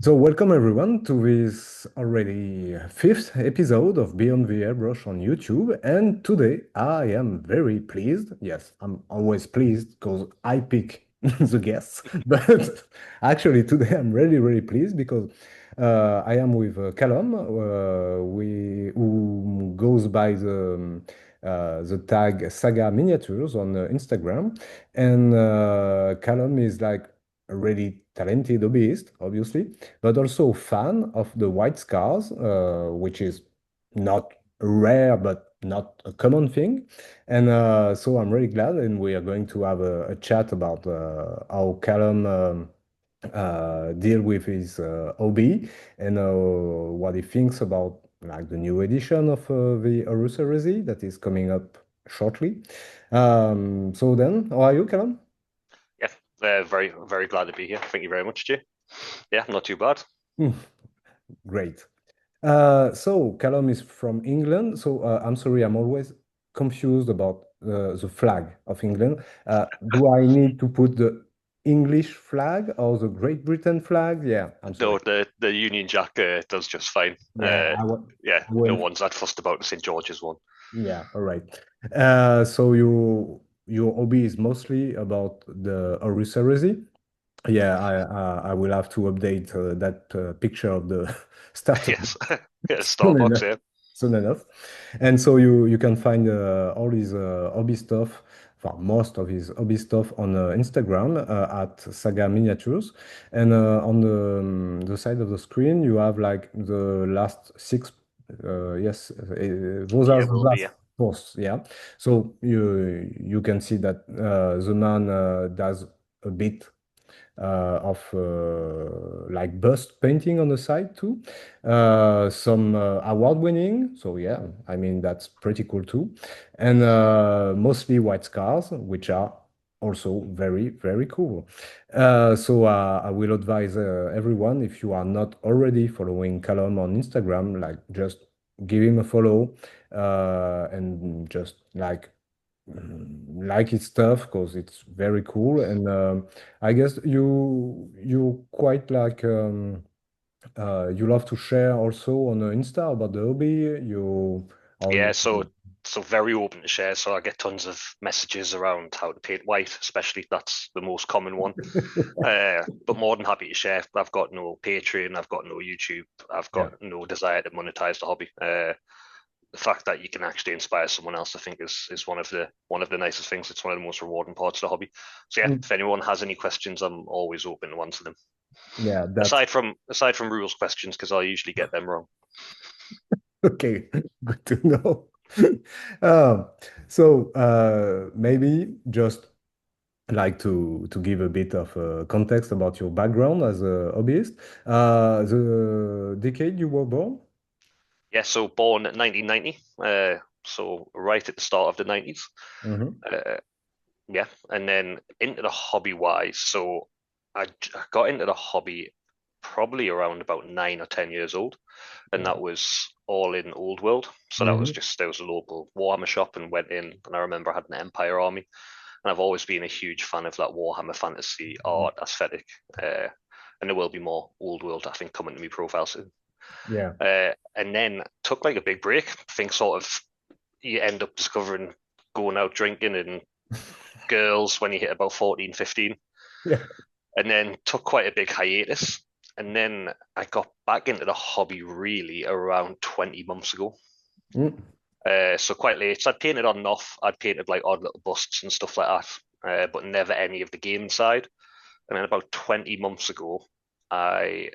So, welcome everyone to this already fifth episode of Beyond the Airbrush on YouTube. And today I am very pleased. Yes, I'm always pleased because I pick the guests. But actually, today I'm really, really pleased because I am with Callum, who goes by the tag Sagaminiatures on Instagram. And Callum is like a really talented hobbyist, obviously, but also fan of the white scars, which is not rare but not a common thing. And so I'm really glad, and we are going to have a chat about how Callum deal with his hobby and what he thinks about like the new edition of the Horus Heresy that is coming up shortly. So then, how are you, Callum? Yeah, very, very glad to be here. Thank you very much, Jay. Yeah, not too bad. Hmm, great. So Callum is from England. So I'm sorry, I'm always confused about the flag of England. Do I need to put the English flag or the Great Britain flag? Yeah, I'm sorry. No, the Union Jack does just fine. Yeah, Yeah, I no went. one's that fussed about the St. George's one. Yeah, all right. So your hobby is mostly about the Horus Heresy. Yeah, I will have to update that picture of the starter Yes, yeah, soon Starbucks. enough. Yeah, Soon enough. And so you can find all his hobby stuff, well, most of his hobby stuff on Instagram at Saga Miniatures. And on the side of the screen, you have like the last six. Yes, those are yeah, the will be. last Yeah, posts. Yeah. So you can see that the man does a bit of like bust painting on the side too. Some award winning. So yeah, I mean that's pretty cool too. And mostly white scars, which are also very, very cool. So I will advise everyone if you are not already following Callum on Instagram, like just give him a follow and just like his stuff because it's very cool and I guess you quite like you love to share also on Insta about the hobby you how yeah. you So very open to share. So I get tons of messages around how to paint white, especially that's the most common one. But more than happy to share. I've got no Patreon, I've got no YouTube, I've yeah. got no desire to monetize the hobby. The fact that you can actually inspire someone else, I think, is one of the nicest things. It's one of the most rewarding parts of the hobby. So yeah, Mm. if anyone has any questions, I'm always open to answer them. Yeah, that's Aside from rules questions, because I usually get them wrong. okay. Good to know. um, so maybe just like to give a bit of context about your background as a hobbyist. The decade you were born? Yeah, so born in 1990, so right at the start of the 90s. Hmm. Uh, yeah, and then into the hobby wise. So I got into the hobby probably around about 9 or 10 years old, and that was all in Old World. So that was Hmm. just there was a local Warhammer shop and went in, and I remember I had an Empire army, and I've always been a huge fan of that Warhammer fantasy art aesthetic. And there will be more Old World, I think, coming to me profile soon. Yeah. And then took like a big break. I think sort of you end up discovering going out drinking and girls when you hit about 14, 15, Yeah. and then took quite a big hiatus. And then I got back into the hobby really around 20 months ago. Mm. So quite late. So I'd painted on and off. I'd painted like odd little busts and stuff like that, but never any of the game side. And then about 20 months ago, I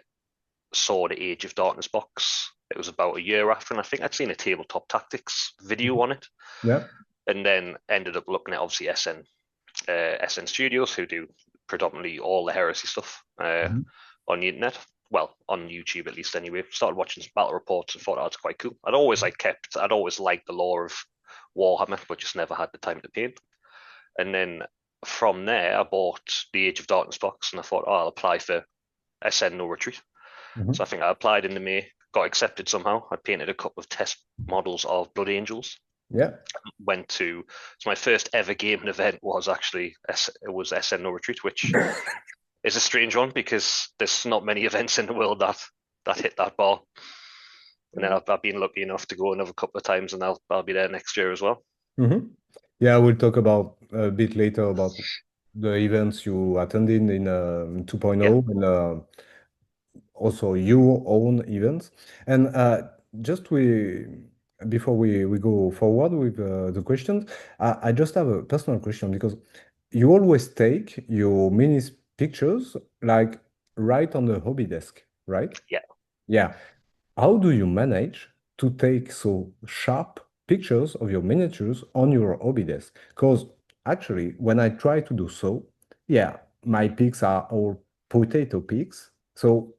saw the Age of Darkness box. It was about a year after, and I think I'd seen a tabletop tactics video on it, Yeah. and then ended up looking at obviously SN Studios, who do predominantly all the heresy stuff Mhm. on the internet. Well, on YouTube at least anyway. Started watching some battle reports and thought that was quite cool. I'd always liked the lore of Warhammer, but just never had the time to paint. And then from there, I bought the Age of Darkness box, and I thought, oh, I'll apply for SN No Retreat. So I Mhm. think I applied in the May, got accepted somehow. I painted a couple of test models of Blood Angels. Yeah. Went to so my first ever gaming event was actually it was SN No Retreat, which is a strange one because there's not many events in the world that hit that bar. And then I've been lucky enough to go another couple of times, and I'll be there next year as well. Mm-hmm. Yeah, we'll talk about a bit later about the events you attended in Yeah. 2.0 and also your own events. And just we before we go forward with the questions, I just have a personal question because you always take your mini pictures like right on the hobby desk, right? Yeah. Yeah. How do you manage to take so sharp pictures of your miniatures on your hobby desk? Because actually, when I try to do so, yeah, my pics are all potato pics. So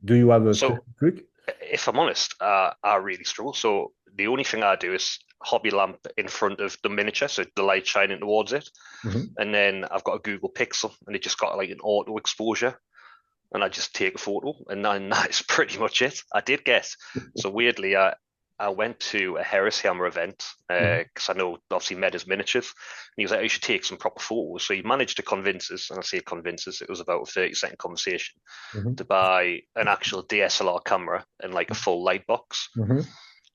do you have a So specific trick? if I'm honest, I really struggle. So the only thing I do is hobby lamp in front of the miniature, so the light shining towards it. Mhm. And then I've got a Google Pixel, and it just got like an auto exposure, and I just take a photo, and then that is pretty much it. I did get so weirdly, I went to a Horus Hammer event Mhm. because I know obviously Meta's miniatures, and he was like, "Oh, you should take some proper photos." So he managed to convince us, and I say convince us, it was about a 30-second conversation Mhm. to buy an actual DSLR camera and like a full light box. Mhm.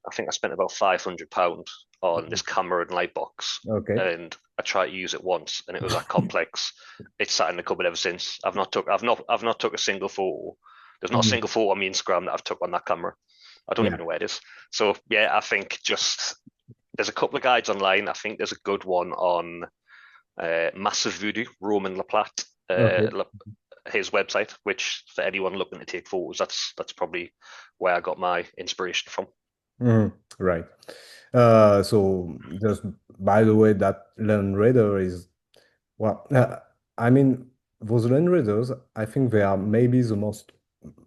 I think I spent about £500 on this camera and light box, Okay. and I tried to use it once, and it was that complex. It's sat in the cupboard ever since. I've not took a single photo. There's not a Mhm. single photo on my Instagram that I've took on that camera. I don't even Yeah. know where it is. So yeah, I think just there's a couple of guides online. I think there's a good one on Massive Voodoo, Roman Laplace, Okay. his website, which for anyone looking to take photos, that's probably where I got my inspiration from. Mhm. Right. So just by the way, that Land Raider is well, I mean, those Land Raiders, I think they are maybe the most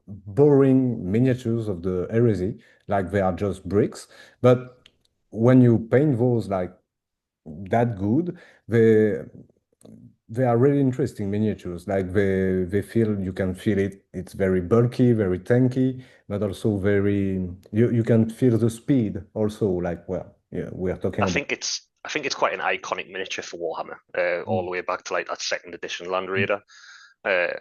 boring miniatures of the heresy. Like they are just bricks. But when you paint those like that good, they are really interesting miniatures. Like they feel you can feel it. It's very bulky, very tanky, but also very you can feel the speed also. Like well, yeah, we are talking about. I think it's quite an iconic miniature for Warhammer, all the way back to like that second edition Land Raider. Uh,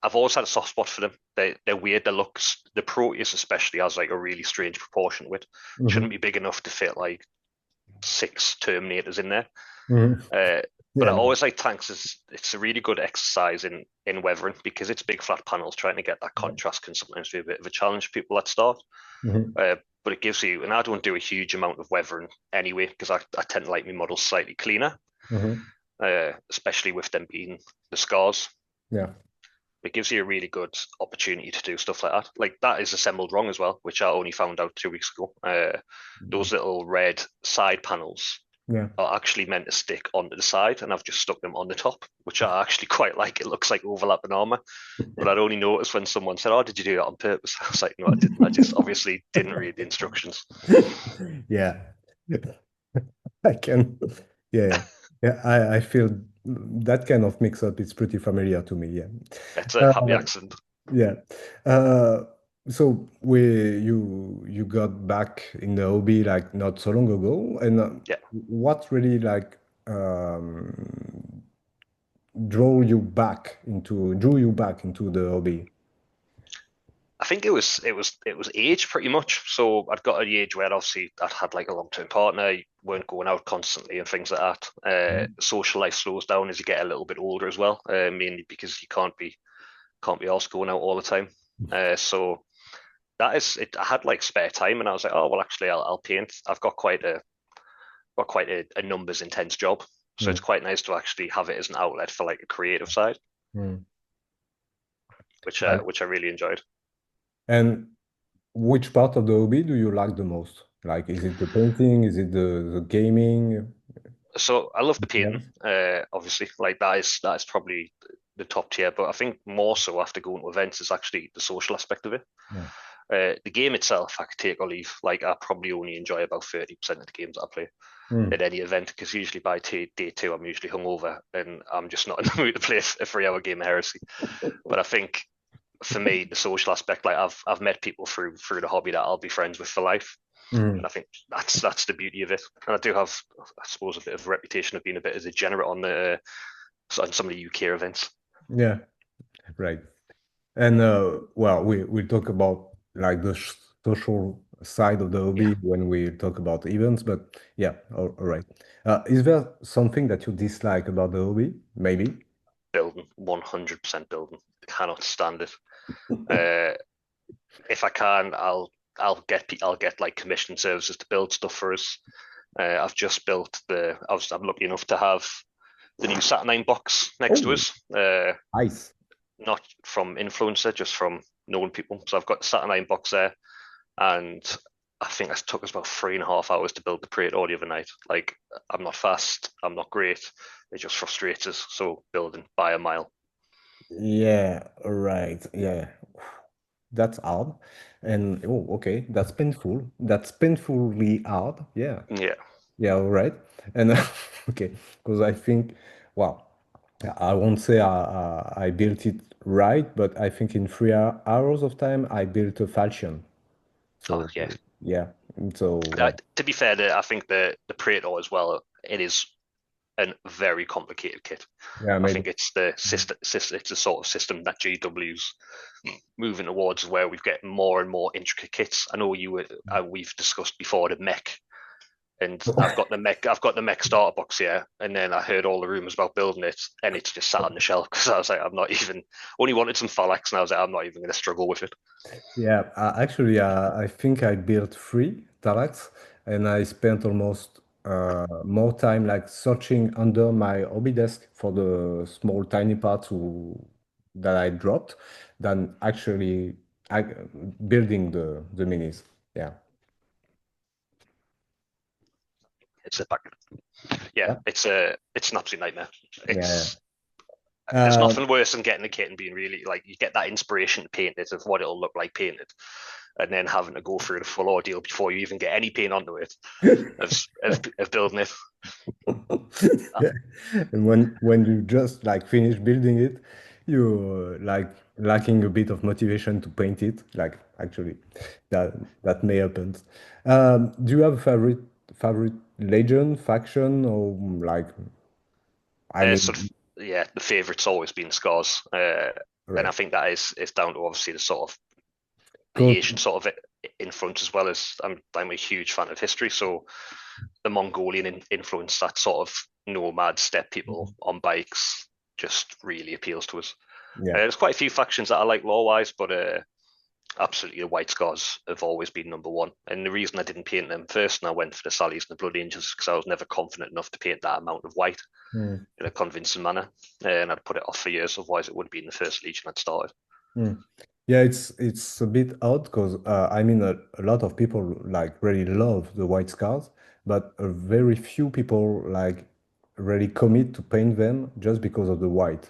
I've always had a soft spot for them. They're weird. Their looks, the Proteus especially has like a really strange proportion with. Mhm. Shouldn't be big enough to fit like six Terminators in there. Mhm. Uh, but I Yeah. always like tanks. It's a really good exercise in weathering because it's big flat panels. Trying to get that contrast can sometimes be a bit of a challenge for people at start. Mhm. But it gives you, and I don't do a huge amount of weathering anyway because I tend to like my models slightly cleaner, Mhm. especially with them being the scars. Yeah. It gives you a really good opportunity to do stuff like that. Like that is assembled wrong as well, which I only found out 2 weeks ago. Those little red side panels Yeah. are actually meant to stick onto the side, and I've just stuck them on the top, which I actually quite like. It looks like overlapping armor, but I'd only noticed when someone said, "Oh, did you do that on purpose?" I was like, "No, I didn't. I just obviously didn't read the instructions." Yeah. I can. Yeah. Yeah. Yeah. I feel that kind of mix up is pretty familiar to me. Yeah. It's a happy Uh, accident. yeah. Uh, so you got back in the hobby like not so long ago, and Yeah, what really like drew you back into the hobby? I think it was age pretty much. So I'd got at the age where obviously I'd had like a long term partner, weren't going out constantly and things like that. Social life slows down as you get a little bit older as well, mainly because you can't be also going out all the time. So that is it. I had like spare time, and I was like, oh well, actually, I'll paint. I've got quite a numbers intense job, so it's Mm, quite nice to actually have it as an outlet for like a creative side, mm. which I really enjoyed. And which part of the hobby do you like the most? Like, is it the painting? Is it the gaming? So I love the painting, Yes. obviously. Like that is probably the top tier, but I think more so after going to events is actually the social aspect of it. Yeah. The game itself, I could take or leave. Like I probably only enjoy about 30% of the games that I play Mm, at any event because usually by day two I'm usually hungover and I'm just not in the mood to play a 3 hour game of Heresy. But I think for me the social aspect, like I've met people through the hobby that I'll be friends with for life. And mm. I think that's the beauty of it. And I do have, I suppose, a bit of a reputation of being a bit of a degenerate on some of the UK events. Yeah, right. And well, we talk about like the social side of the Yeah, hobby when we talk about events, but yeah, all right. Is there something that you dislike about the hobby? Maybe. building, 100% building. Cannot stand it. Uh, if I can, I'll get like commission services to build stuff for us. I've just built I'm lucky enough to have the new Saturnine box next to Oh, us. nice. Not from influencer, just from known people. So I've got the Saturnine box there, and I think it took us about 3.5 hours to build the Praetor the other night. Like, I'm not fast, I'm not great. It just frustrates us. So building by a mile. Yeah, all right. Yeah, that's hard. And oh, okay, that's painful. That's painfully hard. Yeah. Yeah. Yeah, all right. And okay, because I think, well, I won't say I built it right, but I think in 3 hours of time, I built a falchion. Oh So yeah. yeah, so well, To be fair, I think the Praetor as well. It is a very complicated kit. yeah, I maybe. think it's the system. It's the sort of system that GW's moving towards, where we've got more and more intricate kits. I know we've discussed before the mech, and I've got the mech starter box here, and then I heard all the rumors about building it, and it's just sat on the shelf because I was like, I'm not even only wanted some Phalanx, and I was like, I'm not even going to struggle with it. Yeah, actually, I think I built three Talax, and I spent almost more time like searching under my hobby desk for the small tiny parts that I dropped than actually I, building the minis. Yeah. It's a back. Yeah, Yeah. it's an absolute nightmare. Yeah. It's There's Uh, nothing worse than getting a kit and being really like you get that inspiration to paint it of what it'll look like painted, and then having to go through the full ordeal before you even get any paint onto it of building it. Yeah. And when you just like finish building it, you're like lacking a bit of motivation to paint it. Like actually, that may happen. Do you have a favorite legend, faction, or like I Sort of mean, yeah, the favourite's always been Scars, and I right? think that is down to obviously the sort of the Because Asian sort of influence as well as I'm a huge fan of history, so the Mongolian influence, that sort of nomad steppe people on bikes, just really appeals to us. yeah. There's quite a few factions that I like lore wise, but absolutely the White Scars have always been number one. And the reason I didn't paint them first and I went for the Sallies and the Blood Angels because I was never confident enough to paint that amount of white Mm, in a convincing manner. And I'd put it off for years, otherwise it would have been the first Legion I'd started. mm. Yeah, it's a bit odd because I mean a lot of people like really love the white scars, but very few people like really commit to paint them just because of the white.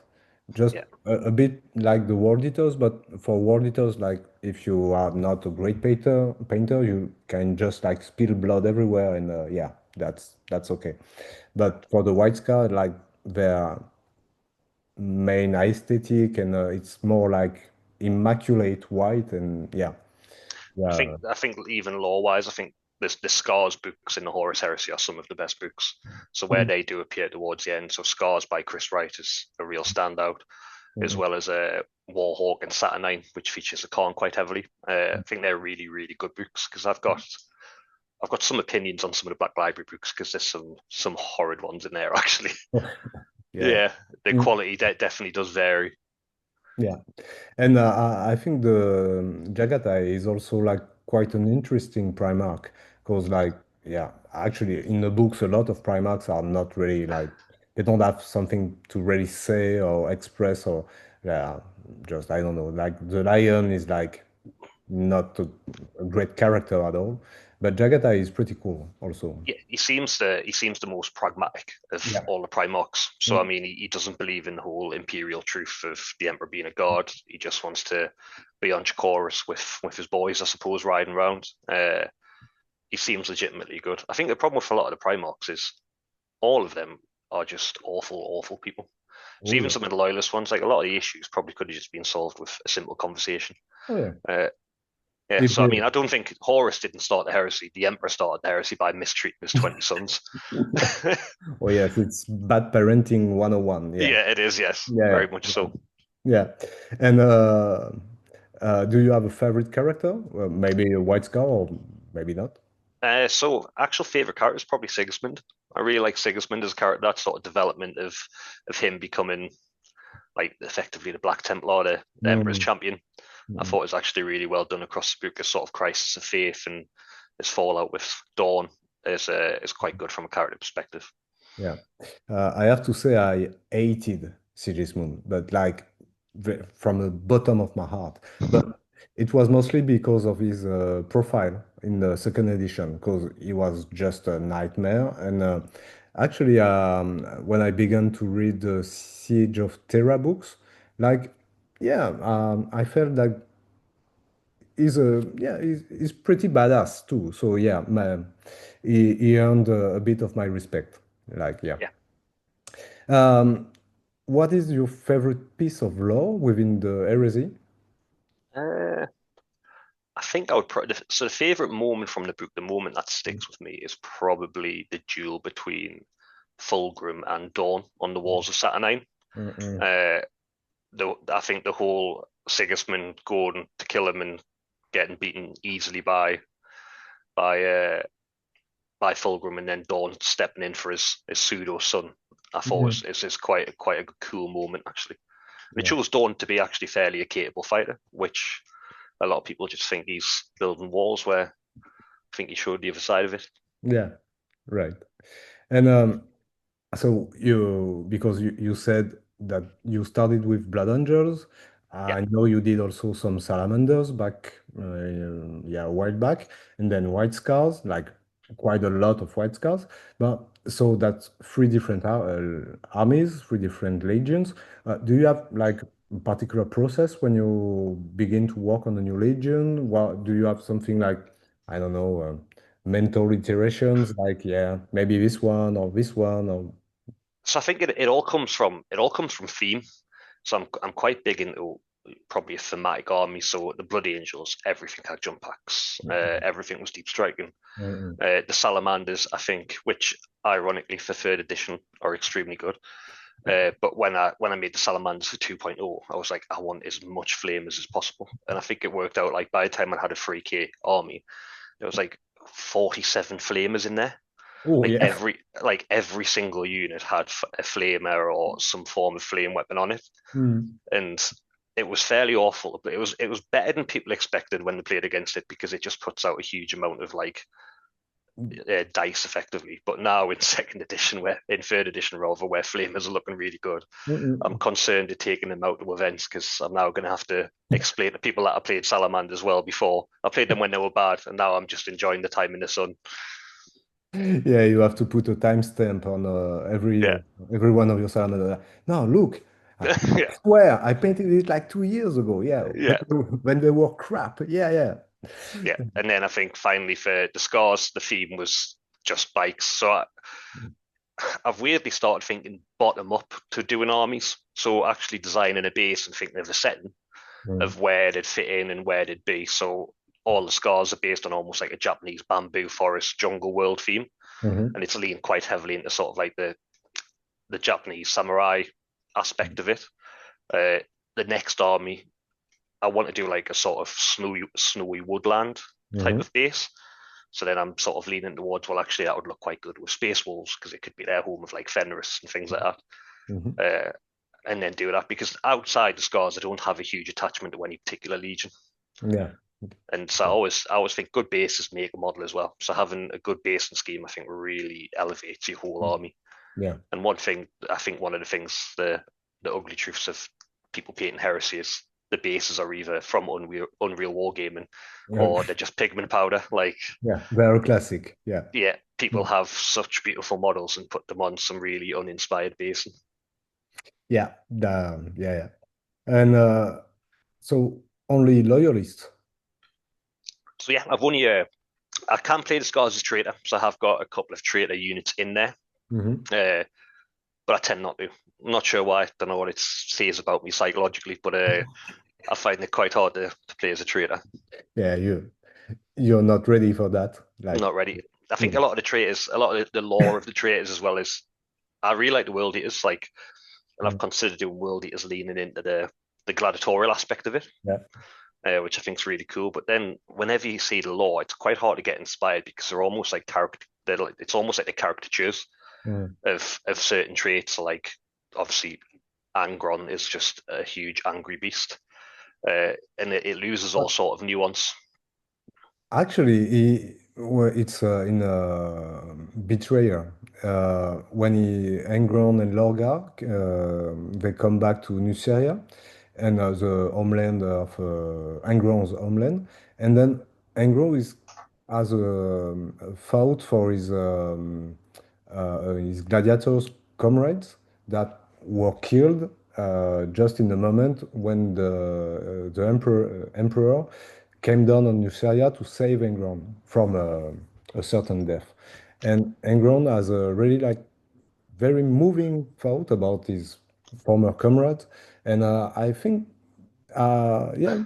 Just Yeah, a bit like the world eaters, but for world eaters, like if you are not a great painter, you can just like spill blood everywhere, and yeah, that's okay. But for the white scar, like their main aesthetic, and it's more like immaculate white, and yeah, yeah. I think even lore wise, I think the Scars books in the Horus Heresy are some of the best books. So where Mm, they do appear towards the end, so Scars by Chris Wright is a real standout, as mm, well as Warhawk and Saturnine, which features the Khan quite heavily. I mm. think they're really, really good books because I've got some opinions on some of the Black Library books because there's some horrid ones in there actually. Yeah. Yeah, the Mm, quality definitely does vary. yeah. And I think the Jagatai is also like quite an interesting Primarch because like yeah, actually in the books a lot of Primarchs are not really like they don't have something to really say or express or yeah, just I don't know. Like the lion is like not a great character at all, but Jagatai is pretty cool also. Yeah, he seems the most pragmatic of Yeah. all the Primarchs. So I Mm, mean, he doesn't believe in the whole imperial truth of the Emperor being a god. He just wants to be on Chorus with his boys, I suppose, riding around. He seems legitimately good. I think the problem with a lot of the Primarchs is all of them are just awful, awful people. So oh even yeah. some of the loyalist ones, like a lot of the issues, probably could have just been solved with a simple conversation. Oh yeah. Uh, Yeah, If so I mean, I don't think Horus didn't start the heresy. The Emperor started the heresy by mistreating his 20 sons. oh yes, it's bad parenting 101. Yeah. Yeah, it is, yes, Yeah. very much Yeah. so. Yeah. And do you have a favorite character? Maybe a White Skull or maybe not? So actual favorite character is probably Sigismund. I really like Sigismund as a character. That sort of development of him becoming like effectively the Black Templar, the Emperor's Mm, champion. I mm, thought it was actually really well done across the book. A sort of crisis of faith and his fallout with Dawn is quite good from a character perspective. yeah. I have to say I hated Sigismund, but like from the bottom of my heart. But it was mostly because of his profile in the second edition, because he was just a nightmare. And actually, when I began to read the Siege of Terra books, like, yeah, I felt like he's pretty badass too. So yeah, he earned a bit of my respect. Like, yeah. Yeah. Um, what is your favorite piece of lore within the heresy? Uh, I think I would so the favorite moment from the book, the moment that sticks with me, is probably the duel between Fulgrim and Dawn on the walls of Saturnine. Mm-mm. Uh, I think the whole Sigismund going to kill him and getting beaten easily by uh, by Fulgrim and then Dawn stepping in for his pseudo son. I thought Mhm. is quite a cool moment actually. And it Yeah. shows Dawn to be actually fairly a capable fighter, which a lot of people just think he's building walls where I think he showed the other side of it. Yeah. Right. And so because you said that you started with Blood Angels, Yeah. I know you did also some Salamanders back, yeah, a while back, and then White Scars, like quite a lot of White Scars. But so that's three different armies, three different legions. Do you have like a particular process when you begin to work on a new legion? Well, do you have something like, I don't know, mental iterations, like, yeah, maybe this one, or So I think it all comes from theme. So I'm quite big into probably a thematic army. So the Blood Angels, everything had jump packs, everything was deep striking. Mm, The Salamanders, I think, which ironically for third edition are extremely good. But when I made the Salamanders for 2.0, I was like, I want as much flamers as possible, and I think it worked out. Like by the time I had a 3K army, there was like 47 flamers in there. oh, Like yeah. every single unit had a flamer or some form of flame weapon on it, Mm, and it was fairly awful. But it was better than people expected when they played against it because it just puts out a huge amount of like dice effectively. But now in second edition, where in third edition rather, where flamers are looking really good, I'm mm, concerned of taking them out to events because I'm now going to have to explain to people that I played Salamanders well before. I played them when they were bad, and now I'm just enjoying the time in the sun. yeah, you have to put a timestamp on Yeah, every one of your salamander. No, look, I yeah, swear I painted it like 2 years ago. Yeah, yeah, when they were crap. Yeah, yeah. yeah. And then I think finally for the scars, the theme was just bikes. So I've weirdly started thinking bottom up to doing armies. So actually designing a base and thinking of a setting Mm, of where they'd fit in and where they'd be. So all the scars are based on almost like a Japanese bamboo forest jungle world theme, mhm, and it's leaned quite heavily into sort of like the Japanese samurai aspect of it. Uh, the next army, I want to do like a sort of snowy woodland type mhm, of base. So then I'm sort of leaning towards, well, actually, that would look quite good with Space Wolves because it could be their home of like Fenris and things like that. mhm. And then do that because outside the scars, I don't have a huge attachment to any particular legion. Yeah. And so I always think good bases make a model as well. So having a good basing scheme, I think, really elevates your whole army. Yeah. And one thing, I think, one of the things, the ugly truths of people painting heresy is the bases are either from Unreal Wargaming Yeah. or they're just pigment powder. Like, Yeah. Very classic. Yeah. yeah, people Mm. have such beautiful models and put them on some really uninspired basing. Yeah. Yeah. Yeah. And so only loyalists. So yeah, I can play the Scars as traitor, so I have got a couple of traitor units in there. Hmm. Uh, but I tend not to. I'm not sure why. I don't know what it says about me psychologically, but I find it quite hard to play as a traitor. Yeah, you're not ready for that. I'm Like, not ready. I think mm, a lot of the traitors, a lot of the lore of the traitors as well as I really like the world eaters. Like, and I've mm, considered doing world eaters leaning into the gladiatorial aspect of it, yeah. which I think is really cool. But then whenever you see the lore, it's quite hard to get inspired because they're almost like character. They're like, it's almost like the caricatures Mm. of certain traits. Like obviously, Angron is just a huge angry beast, and it loses all sort of nuance. Actually, it's in Betrayer. When Angron and Lorgar, they come back to Nuceria and the homeland of Angron's homeland. And then Angron has fought for his gladiators comrades that were killed just in the moment when the emperor came down on Nuceria to save Engron from a certain death. And Engron has a really like very moving thought about his former comrade, and I think, yeah,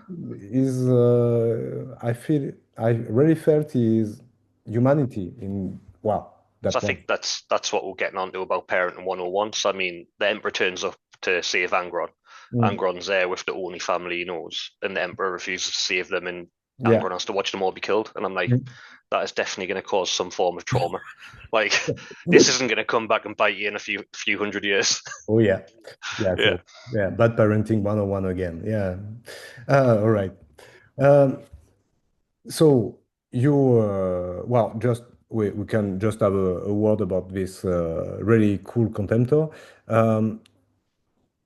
I really felt his humanity in wow So that I one. think that's what we're getting onto about parenting 101. So I mean, the Emperor turns up to save Angron. Mm. Angron's there with the only family he knows, and the Emperor refuses to save them, and Yeah. Angron has to watch them all be killed. And I'm like, Mm. that is definitely going to cause some form of trauma. Like, this isn't going to come back and bite you in a few hundred years. Oh yeah, yeah. Yeah. So yeah, bad parenting 101 again. Yeah. All right. So well, just we can just have a word about this really cool contemptor. Um,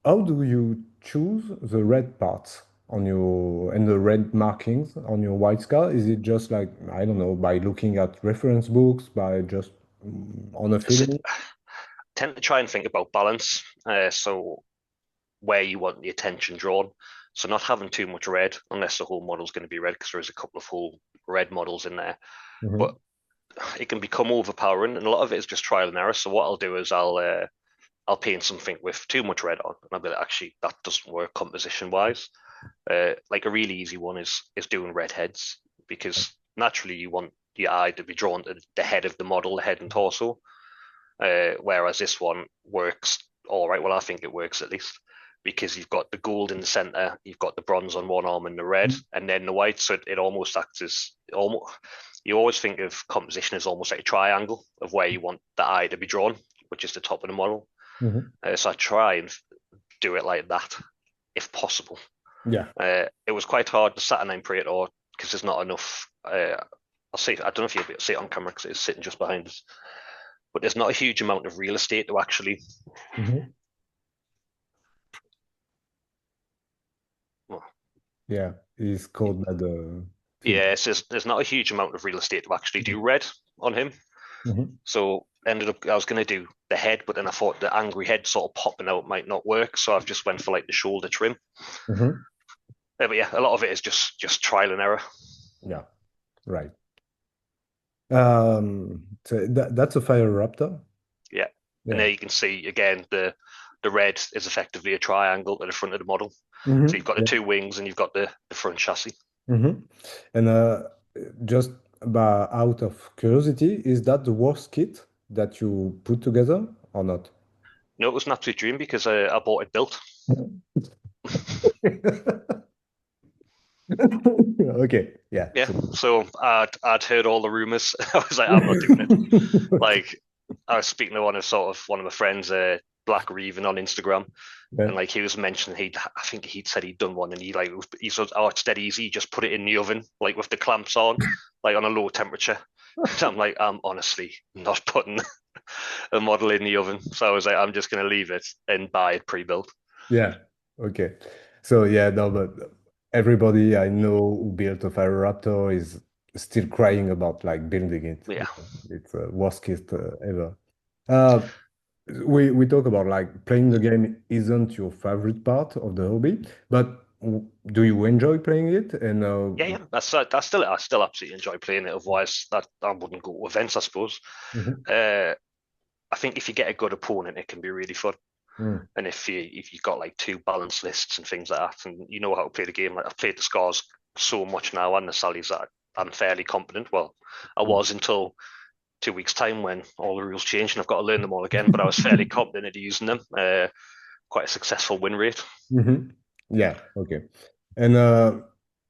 how do you choose the red parts on your and the red markings on your white scar? Is it just like, I don't know, by looking at reference books, by just on a So, feeling? tend to try and think about balance. So where you want the attention drawn. So not having too much red unless the whole model's going to be red because there is a couple of whole red models in there. But Hmm. it can become overpowering, and a lot of it is just trial and error. So what I'll do is I'll paint something with too much red on, and I'll be like, actually, that doesn't work composition wise. Like a really easy one is doing red heads because naturally you want your eye to be drawn to the head of the model, the head and torso. Whereas this one works all right. Well, I think it works at least because you've got the gold in the center, you've got the bronze on one arm and the red, and then the white. So it almost acts as almost. You always think of composition as almost like a triangle of where you want the eye to be drawn, which is the top of the model. Hmm. So I try and do it like that if possible. Yeah. It was quite hard. The Saturnine Praetor because there's not enough. I'll see. I don't know if you'll be able to see it on camera because it's sitting just behind us, but there's not a huge amount of real estate to actually. Hmm. Well, Yeah. It's called by the thing. yeah, it's just, there's not a huge amount of real estate to actually do red on him. Hmm. So ended up I was going to do the head, but then I thought the angry head sort of popping out might not work, so I've just went for like the shoulder trim. Hmm. But yeah, a lot of it is just trial and error. Yeah. Right. So that's a fire raptor. Yeah, and Yeah. there you can see again the red is effectively a triangle at the front of the model. So you've got the Yeah. two wings and you've got the front chassis. Hmm. And just out of curiosity, is that the worst kit that you put together or not? No, it was an absolute dream because I bought it built. Okay, yeah. Yeah, So. so I'd heard all the rumors. I was like, I'm not doing it. Okay. Like I was speaking to one of my friends, Black Reven on Instagram, Yeah. and like he was mentioning I think he'd said he'd done one, and he said, oh, it's dead easy, just put it in the oven, like with the clamps on, like on a low temperature. And I'm like, I'm honestly not putting a model in the oven, so I was like, I'm just gonna leave it and buy it pre-built. Yeah. Okay. So yeah, no, but everybody I know who built a Raptor is still crying about like building it. Yeah, It's a worst kit ever. Uh, we talk about like playing the game isn't your favorite part of the hobby, but do you enjoy playing it? And yeah. I still absolutely enjoy playing it. Otherwise, that I wouldn't go to events, I suppose. Mhm. Uh, I think if you get a good opponent, it can be really fun. Mm. And if you've got like two balanced lists and things like that, and you know how to play the game, like I've played the scars so much now and the sallies that I'm fairly competent. Well, I Mm. was until 2 weeks' time when all the rules changed and I've got to learn them all again. But I was fairly competent at using them. Quite a successful win rate. Hmm. Yeah, okay. And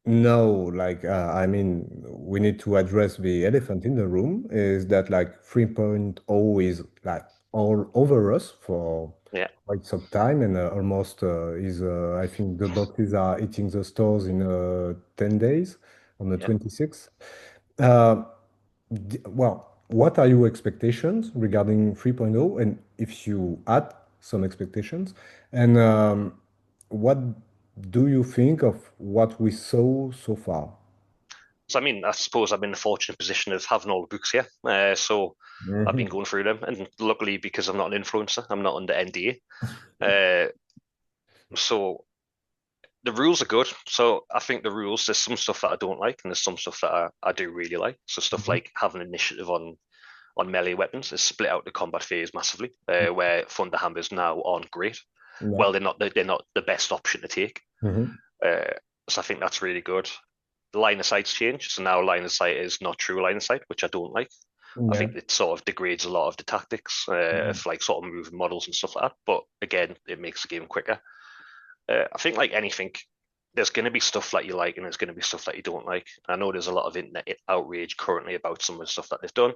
no, like I mean, we need to address the elephant in the room is that like 3.0 is like all over us for Yeah, quite some time and almost is I think the boxes are hitting the stores in 10 days on the yeah. 26th. Uh, well, what are your expectations regarding 3.0 and if you had some expectations? And what do you think of what we saw so far? So I mean, I suppose I'm in the fortunate position of having all the books here. So I've been Mhm. going through them, and luckily because I'm not an influencer, I'm not under NDA. So the rules are good. So I think the rules, there's some stuff that I don't like, and there's some stuff that I do really like. So stuff Mhm. like having initiative on melee weapons has split out the combat phase massively, where thunder hammers now aren't great. Yeah. Well, they're not the best option to take. Mhm. Uh, so I think that's really good. The line of sight's changed, so now line of sight is not true line of sight, which I don't like. I Yeah. think it sort of degrades a lot of the tactics Mhm. of like sort of moving models and stuff like that. But again, it makes the game quicker. I think like anything, there's going to be stuff that you like and there's going to be stuff that you don't like. I know there's a lot of internet outrage currently about some of the stuff that they've done,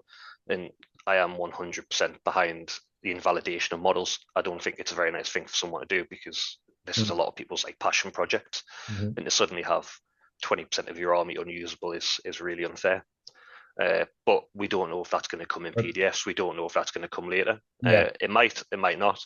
and I am 100% behind the invalidation of models. I don't think it's a very nice thing for someone to do because this is a Mhm. lot of people's like passion project, Mhm. and to suddenly have 20% of your army unusable is really unfair. But we don't know if that's going to come in But PDFs. We don't know if that's going to come later. yeah. It might not.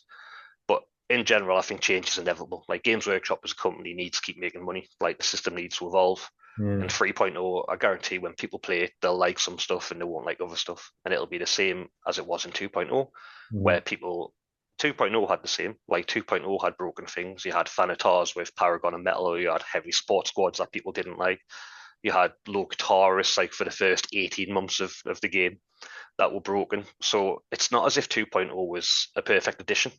But in general, I think change is inevitable. Like Games Workshop as a company needs to keep making money. Like the system needs to evolve. And Mm. 3.0, I guarantee when people play it, they'll like some stuff and they won't like other stuff. And it'll be the same as it was in 2.0, Mhm. where people 2.0 had the same. Like 2.0 had broken things. You had Thanatars with Paragon and Metal, or you had heavy sports squads that people didn't like. You had low guitarists like for the first 18 months of the game that were broken. So it's not as if 2.0 was a perfect addition.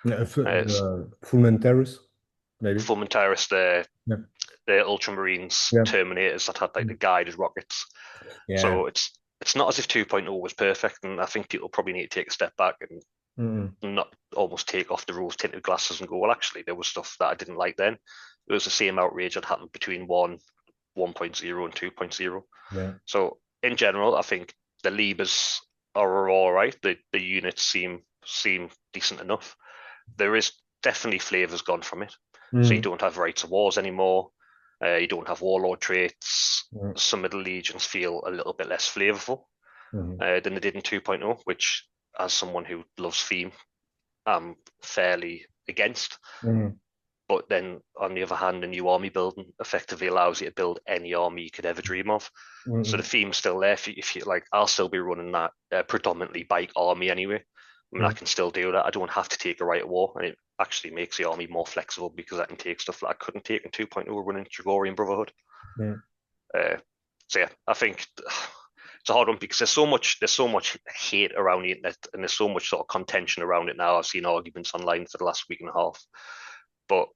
Yeah, It's the Fullman Terrace, maybe. Fulminators, Yeah. the Ultramarines, Yeah. Terminators that had like the guided rockets. Yeah. So it's not as if 2.0 was perfect, and I think people probably need to take a step back and Mm. not almost take off the rose tinted glasses and go, well, actually, there was stuff that I didn't like then. It was the same outrage that happened between 1.0 and 2.0. Yeah. So in general, I think the levers are all right. The units seem decent enough. There is definitely flavors gone from it. So you Mm. don't have rights of wars anymore. You don't have warlord traits. Mm. Some of the legions feel a little bit less flavorful Mhm. than they did in 2.0, which, as someone who loves theme, I'm fairly against. Mhm. But then, on the other hand, the new army building effectively allows you to build any army you could ever dream of. So the Mhm. theme's still there. If you like, I'll still be running that predominantly bike army anyway. I mean, I Mhm. can still do that. I don't have to take a right of war, and it actually makes the army more flexible because I can take stuff that I couldn't take in 2.0 running Dragorian Brotherhood. Mhm. Uh, so yeah, I think it's a hard one because there's so much hate around the internet and there's so much sort of contention around it now. I've seen arguments online for the last week and a half, but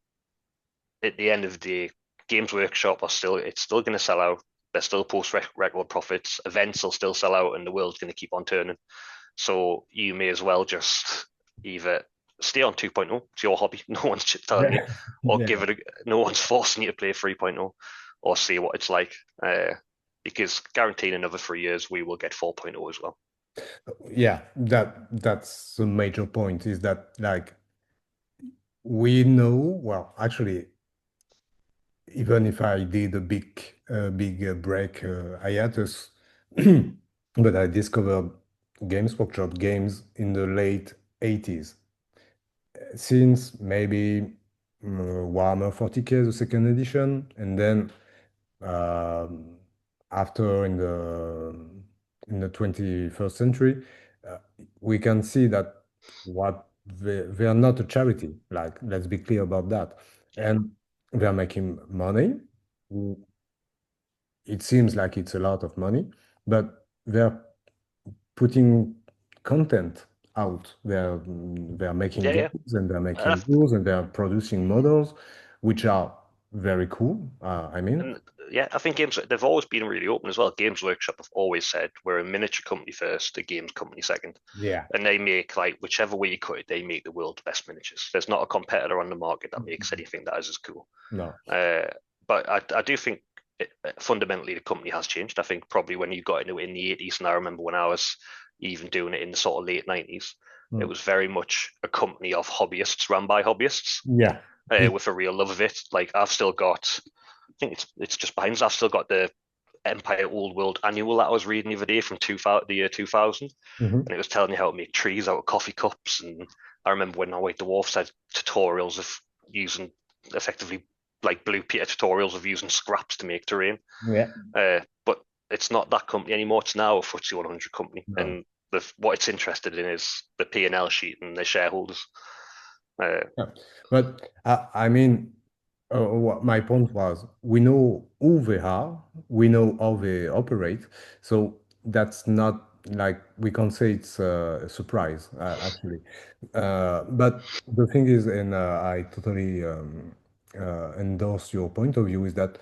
at the end of the day, Games Workshop it's still going to sell out. They're still post record profits. Events will still sell out, and the world's going to keep on turning. So you may as well just either stay on 2.0, it's your hobby, no one's telling you, Yeah. or Yeah. no one's forcing you to play 3.0, or see what it's like. Because guaranteed another 3 years, we will get 4.0 as well. Yeah, that's the major point is that like we know, well, actually, even if I did a big break hiatus, but I discovered Games Workshop games in the late 80s. Since maybe Warhammer 40K, the second edition, and then um, after in the 21st century, uh, we can see that what they are not a charity. Like, let's be clear about that. Yeah, And they are making money. It seems like it's a lot of money, but they're putting content out. They're making Yeah, yeah. games and they're And, making rules and they're producing models, which are very cool. I mean, and yeah, I think games they've always been really open as well. Games Workshop have always said we're a miniature company first, a games company second, yeah. and they make like whichever way you cut it, they make the world's best miniatures. There's not a competitor on the market that makes anything that is as cool. No. Uh, but I do think fundamentally the company has changed. I think probably when you got into it in the 80s, and I remember when I was even doing it in the sort of late 90s, it Mm. was very much a company of hobbyists run by hobbyists Yeah. with a real love of it. Like I've still got, I think it's just behind us. I've still got the Empire Old World Annual that I was reading the other day from the year 2000, Mhm. and it was telling you how to make trees out of coffee cups. And I remember when White Dwarf said tutorials of using effectively like Blue Peter tutorials of using scraps to make terrain. Yeah. But it's not that company anymore. It's now a FTSE 100 company, No. and what it's interested in is the P&L sheet and the shareholders. Uh, Yeah. But I mean, what my point was, we know who they are, we know how they operate, so that's not like we can't say it's a surprise, actually. But the thing is, and I totally endorse your point of view, is that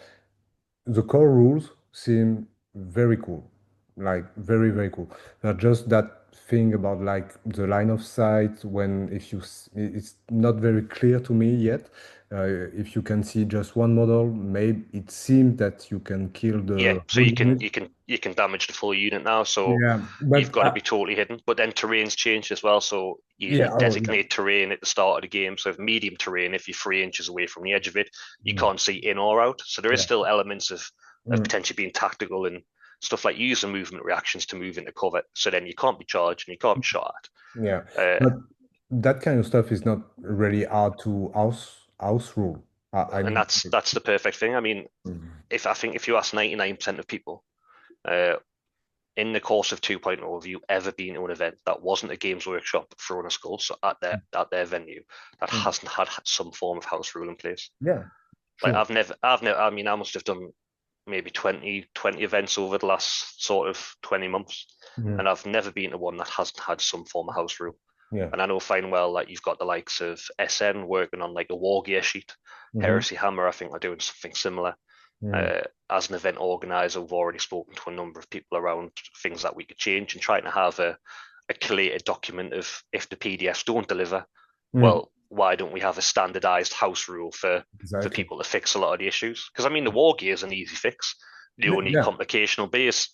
the core rules seem very cool, like very, very cool. Not just that thing about like the line of sight when if it's not very clear to me yet. If you can see just one model, maybe it seems that you can kill yeah, the so whole you can unit. damage the full unit now. So Yeah, you've but got to be totally hidden. But then terrain's changed as well. So yeah, you oh yeah. designate terrain at the start of the game. So if medium terrain, if you're 3 inches away from the edge of it, you Mm, can't see in or out. So there is yeah. still elements of Mm, potentially being tactical and stuff like using movement reactions to move into cover. So then you can't be charged and you can't be shot yeah. at. But that kind of stuff is not really hard to house rule. I And mean, that's the perfect thing. I mean, mm, if I think if you ask 99% of people, uh, in the course of 2.0, have you ever been to an event that wasn't a Games Workshop throwing a skull so at their venue that mm, hasn't had some form of house rule in place? yeah, Like true. I've never. I mean, I must have done maybe 20 events over the last sort of 20 months, Mm, and I've never been to one that hasn't had some form of house rule. yeah. And I know fine well that you've got the likes of SN working on like a war gear sheet. Hmm. Heresy Hammer, I think, are doing something similar. Mm, As an event organizer, we've already spoken to a number of people around things that we could change and trying to have a collated document of if the PDFs don't deliver, mm, well, why don't we have a standardized house rule for exactly. people to fix a lot of the issues? Because I mean, the war gear is an easy fix. The only Yeah. complication will be is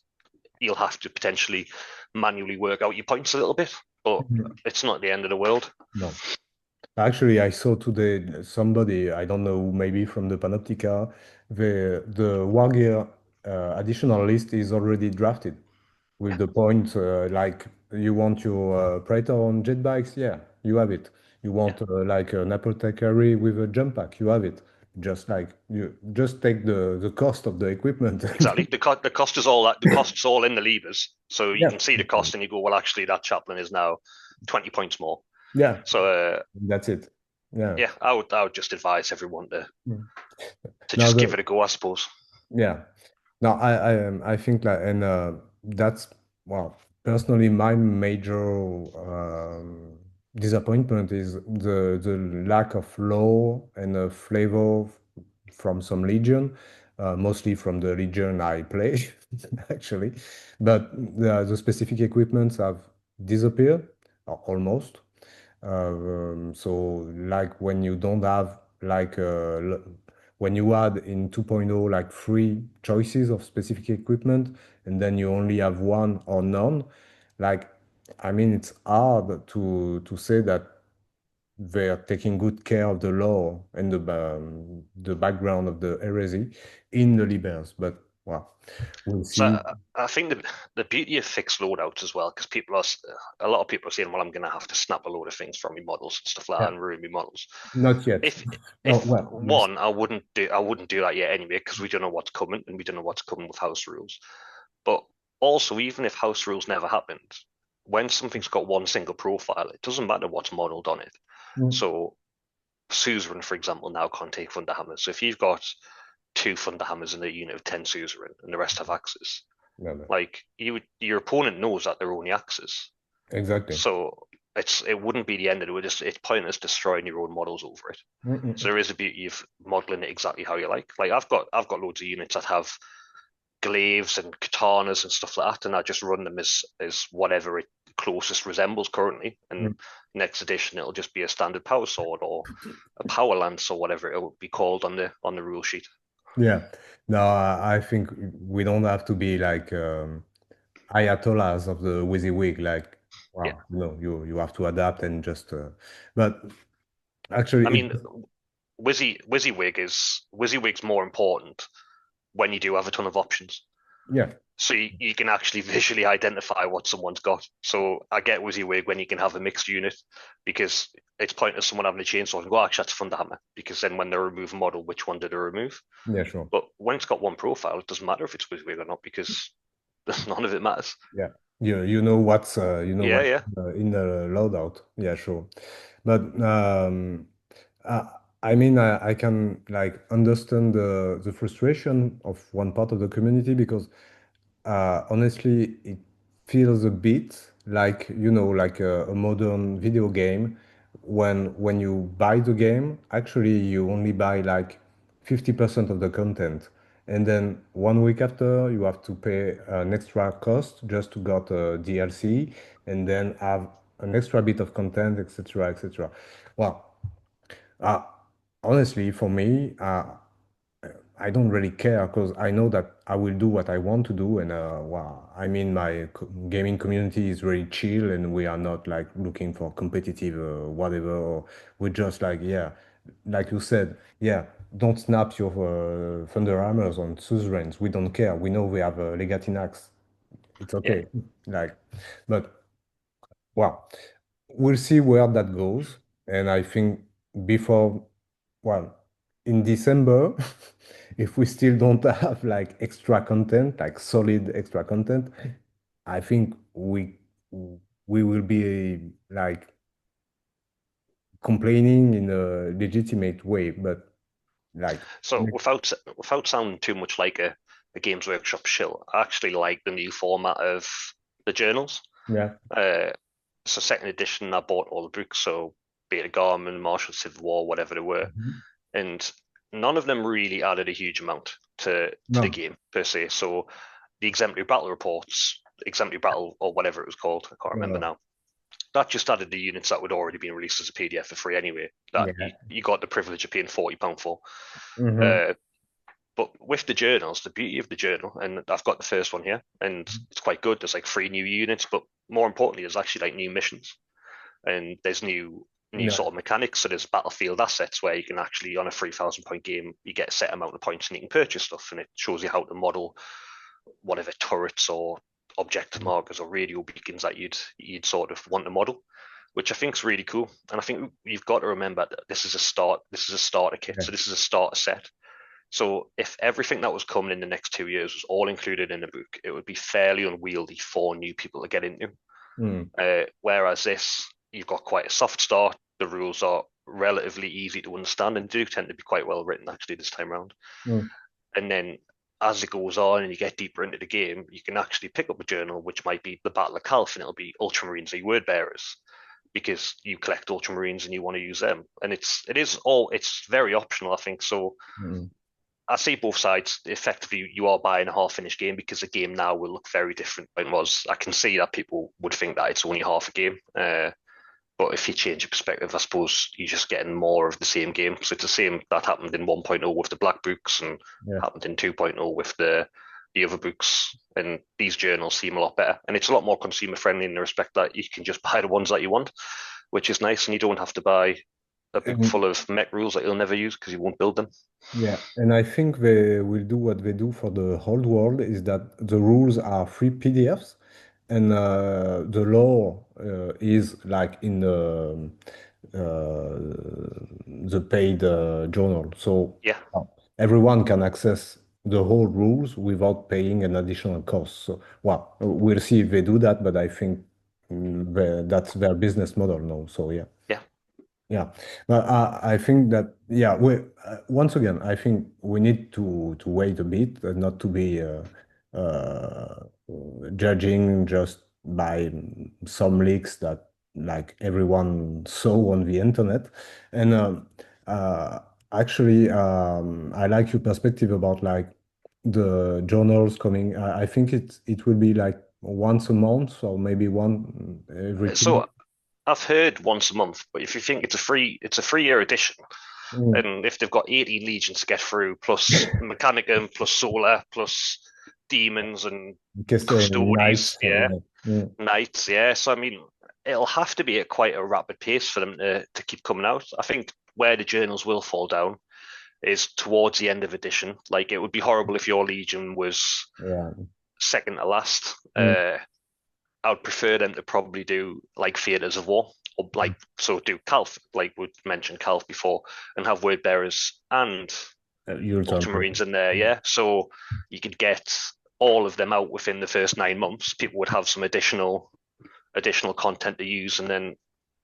you'll have to potentially manually work out your points a little bit, but Mhm. it's not the end of the world. No. Actually, I saw today somebody, I don't know, maybe from the Panoptica, the Wargear additional list is already drafted with the point like you want your Praetor on jet bikes, yeah, you have it. You Yeah, want like an apothecary with a jump pack, you have it. Just like you just take the cost of the equipment. exactly. The cost is all that. The cost's all in the levers, so you Yeah. can see the cost and you go, well, actually, that chaplain is now 20 points more. Yeah, So that's it. Yeah. yeah, I would just advise everyone Mm. to Now just give the it a go, I suppose. yeah. No, I think like and that's well personally my major disappointment is the lack of lore and flavor from some legion, mostly from the legion I play actually, but the specific equipments have disappeared almost. So like when you don't have like when you add in 2.0 like three choices of specific equipment and then you only have one or none, like I mean it's hard to say that they're taking good care of the lore and the background of the heresy in the libers. But well, we'll So see. I think the beauty of fixed loadouts as well, because people are a lot of people are saying, well, I'm going to have to snap a load of things from my models and stuff like that Yeah, and ruin my models. not yet. If Oh if well, we'll see. one, I wouldn't do that yet anyway, because we don't know what's coming and we don't know what's coming with house rules. But also, even if house rules never happened, when something's got one single profile, it doesn't matter what's modeled on it. Mm, So suzerain, for example, now can't take thunderhammers. So if you've got two thunderhammers in a unit of 10 suzerain and the rest have axes, no, no. like your opponent knows that they're only axes. Exactly. So it wouldn't be the end of it. It's pointless destroying your own models over it. So Mm-mm. there is a beauty of modeling it exactly how you like. Like I've got loads of units that have glaives and katanas and stuff like that, and I just run them as whatever it closest resembles currently. And next edition it'll just be a standard power sword or a power lance or whatever it will be called on the rule sheet. Yeah. No, I think we don't have to be like ayatollahs of the WYSIWYG. Like, Yeah. wow, you have to adapt and just. But I actually, it. mean, WYSIWYG's more important when you do have a ton of options. Yeah, So you can actually visually identify what someone's got. So I get WYSIWYG when you can have a mixed unit because it's pointless someone having a chainsaw and go, oh, actually, that's Thunderhammer. Because then when they remove a model, which one did they remove? yeah, sure. But when it's got one profile, it doesn't matter if it's WYSIWYG or not because none of it matters. Yeah, you know what's Yeah, yeah. in the loadout. Yeah, sure. But I, I mean, I can like understand the frustration of one part of the community because honestly, it feels a bit like, like a modern video game when you buy the game, actually you only buy like 50% of the content. And then 1 week after, you have to pay an extra cost just to get a DLC and then have an extra bit of content, etc., etc. Well, uh, honestly, for me, I don't really care because I know that I will do what I want to do. And well, I mean, my gaming community is very chill and we are not like looking for competitive whatever. Or we're just like, yeah, like you said, yeah, don't snap your Thunder Hammers on Suzerains. We don't care. We know we have Legatinax. It's Yeah. okay. Like, but well, we'll see where that goes. And I think before, well, in December, if we still don't have like extra content, like solid extra content, I think we will be like complaining in a legitimate way, but like, So without sounding too much like a Games Workshop shill, I actually like the new format of the journals. yeah, Uh, so second edition, I bought all the books, so Beta Garmin, Martial Civil War, whatever they were, mhm. and none of them really added a huge amount to the No, game per se. So the exemplary battle reports, exemplary battle or whatever it was called, I can't remember no, now. That just added the units that would already been released as a PDF for free anyway. That yeah, you got the privilege of paying £40 for. hmm, Uh, but with the journals, the beauty of the journal, and I've got the first one here, and it's quite good. There's like 3 new units, but more importantly, there's actually like new missions, and there's new yeah, sort of mechanics. So there's battlefield assets where you can actually, on a 3,000 point game, you get a set amount of points and you can purchase stuff, and it shows you how to model whatever turrets or objective markers or radio beacons that you'd sort of want to model, which I think is really cool. And I think you've got to remember that this is a starter kit, yeah, so this is a starter set. So if everything that was coming in the next 2 years was all included in a book, it would be fairly unwieldy for new people to get into. mm, Whereas this, you've got quite a soft start. The rules are relatively easy to understand and do tend to be quite well written actually this time around. mm, And then as it goes on and you get deeper into the game, you can actually pick up a journal, which might be the Battle of Calf, and it'll be Ultramarines or Word Bearers, because you collect Ultramarines and you want to use them. And it's very optional, I think. So mm, I see both sides. Effectively, you are buying a half-finished game because the game now will look very different than it was. I can see that people would think that it's only half a game. But if you change your perspective, I suppose you're just getting more of the same game. So it's the same that happened in 1.0 with the black books and yeah. happened in 2.0 with the other books. And these journals seem a lot better. And it's a lot more consumer friendly in the respect that you can just buy the ones that you want, which is nice. And you don't have to buy a book And full of mech rules that you'll never use because you won't build them. yeah, and I think they will do what they do for the whole world is that the rules are free PDFs and the lore is like in the paid journal. So Yeah, everyone can access the whole rules without paying an additional cost. So, well, we'll see if they do that, but I think that's their business model now. So, yeah. yeah. Yeah, but I think that yeah, we once again, I think we need to wait a bit, not to be uh, judging just by some leaks that. like everyone saw on the internet. And uh, actually, I like your perspective about like the journals coming. I think it will be like once a month or maybe one every 2 months. So I've heard once a month, but if you think it's a 3 year edition, Mm. and if they've got 18 legions to get through, plus Mechanicum, plus Solar, plus demons and Nights. custodies, yeah, Mm. knights, yeah. So I mean, it'll have to be at quite a rapid pace for them to keep coming out. I think where the journals will fall down is towards the end of edition. Like it would be horrible if your legion was Yeah. second to last. Mm. I would prefer them to probably do like theaters of war, or like so do Calf, like we mentioned Calf before, and have word bearers and Your turn. ultramarines in there. Yeah, so you could get all of them out within the first 9 months. People would have some additional content to use, and then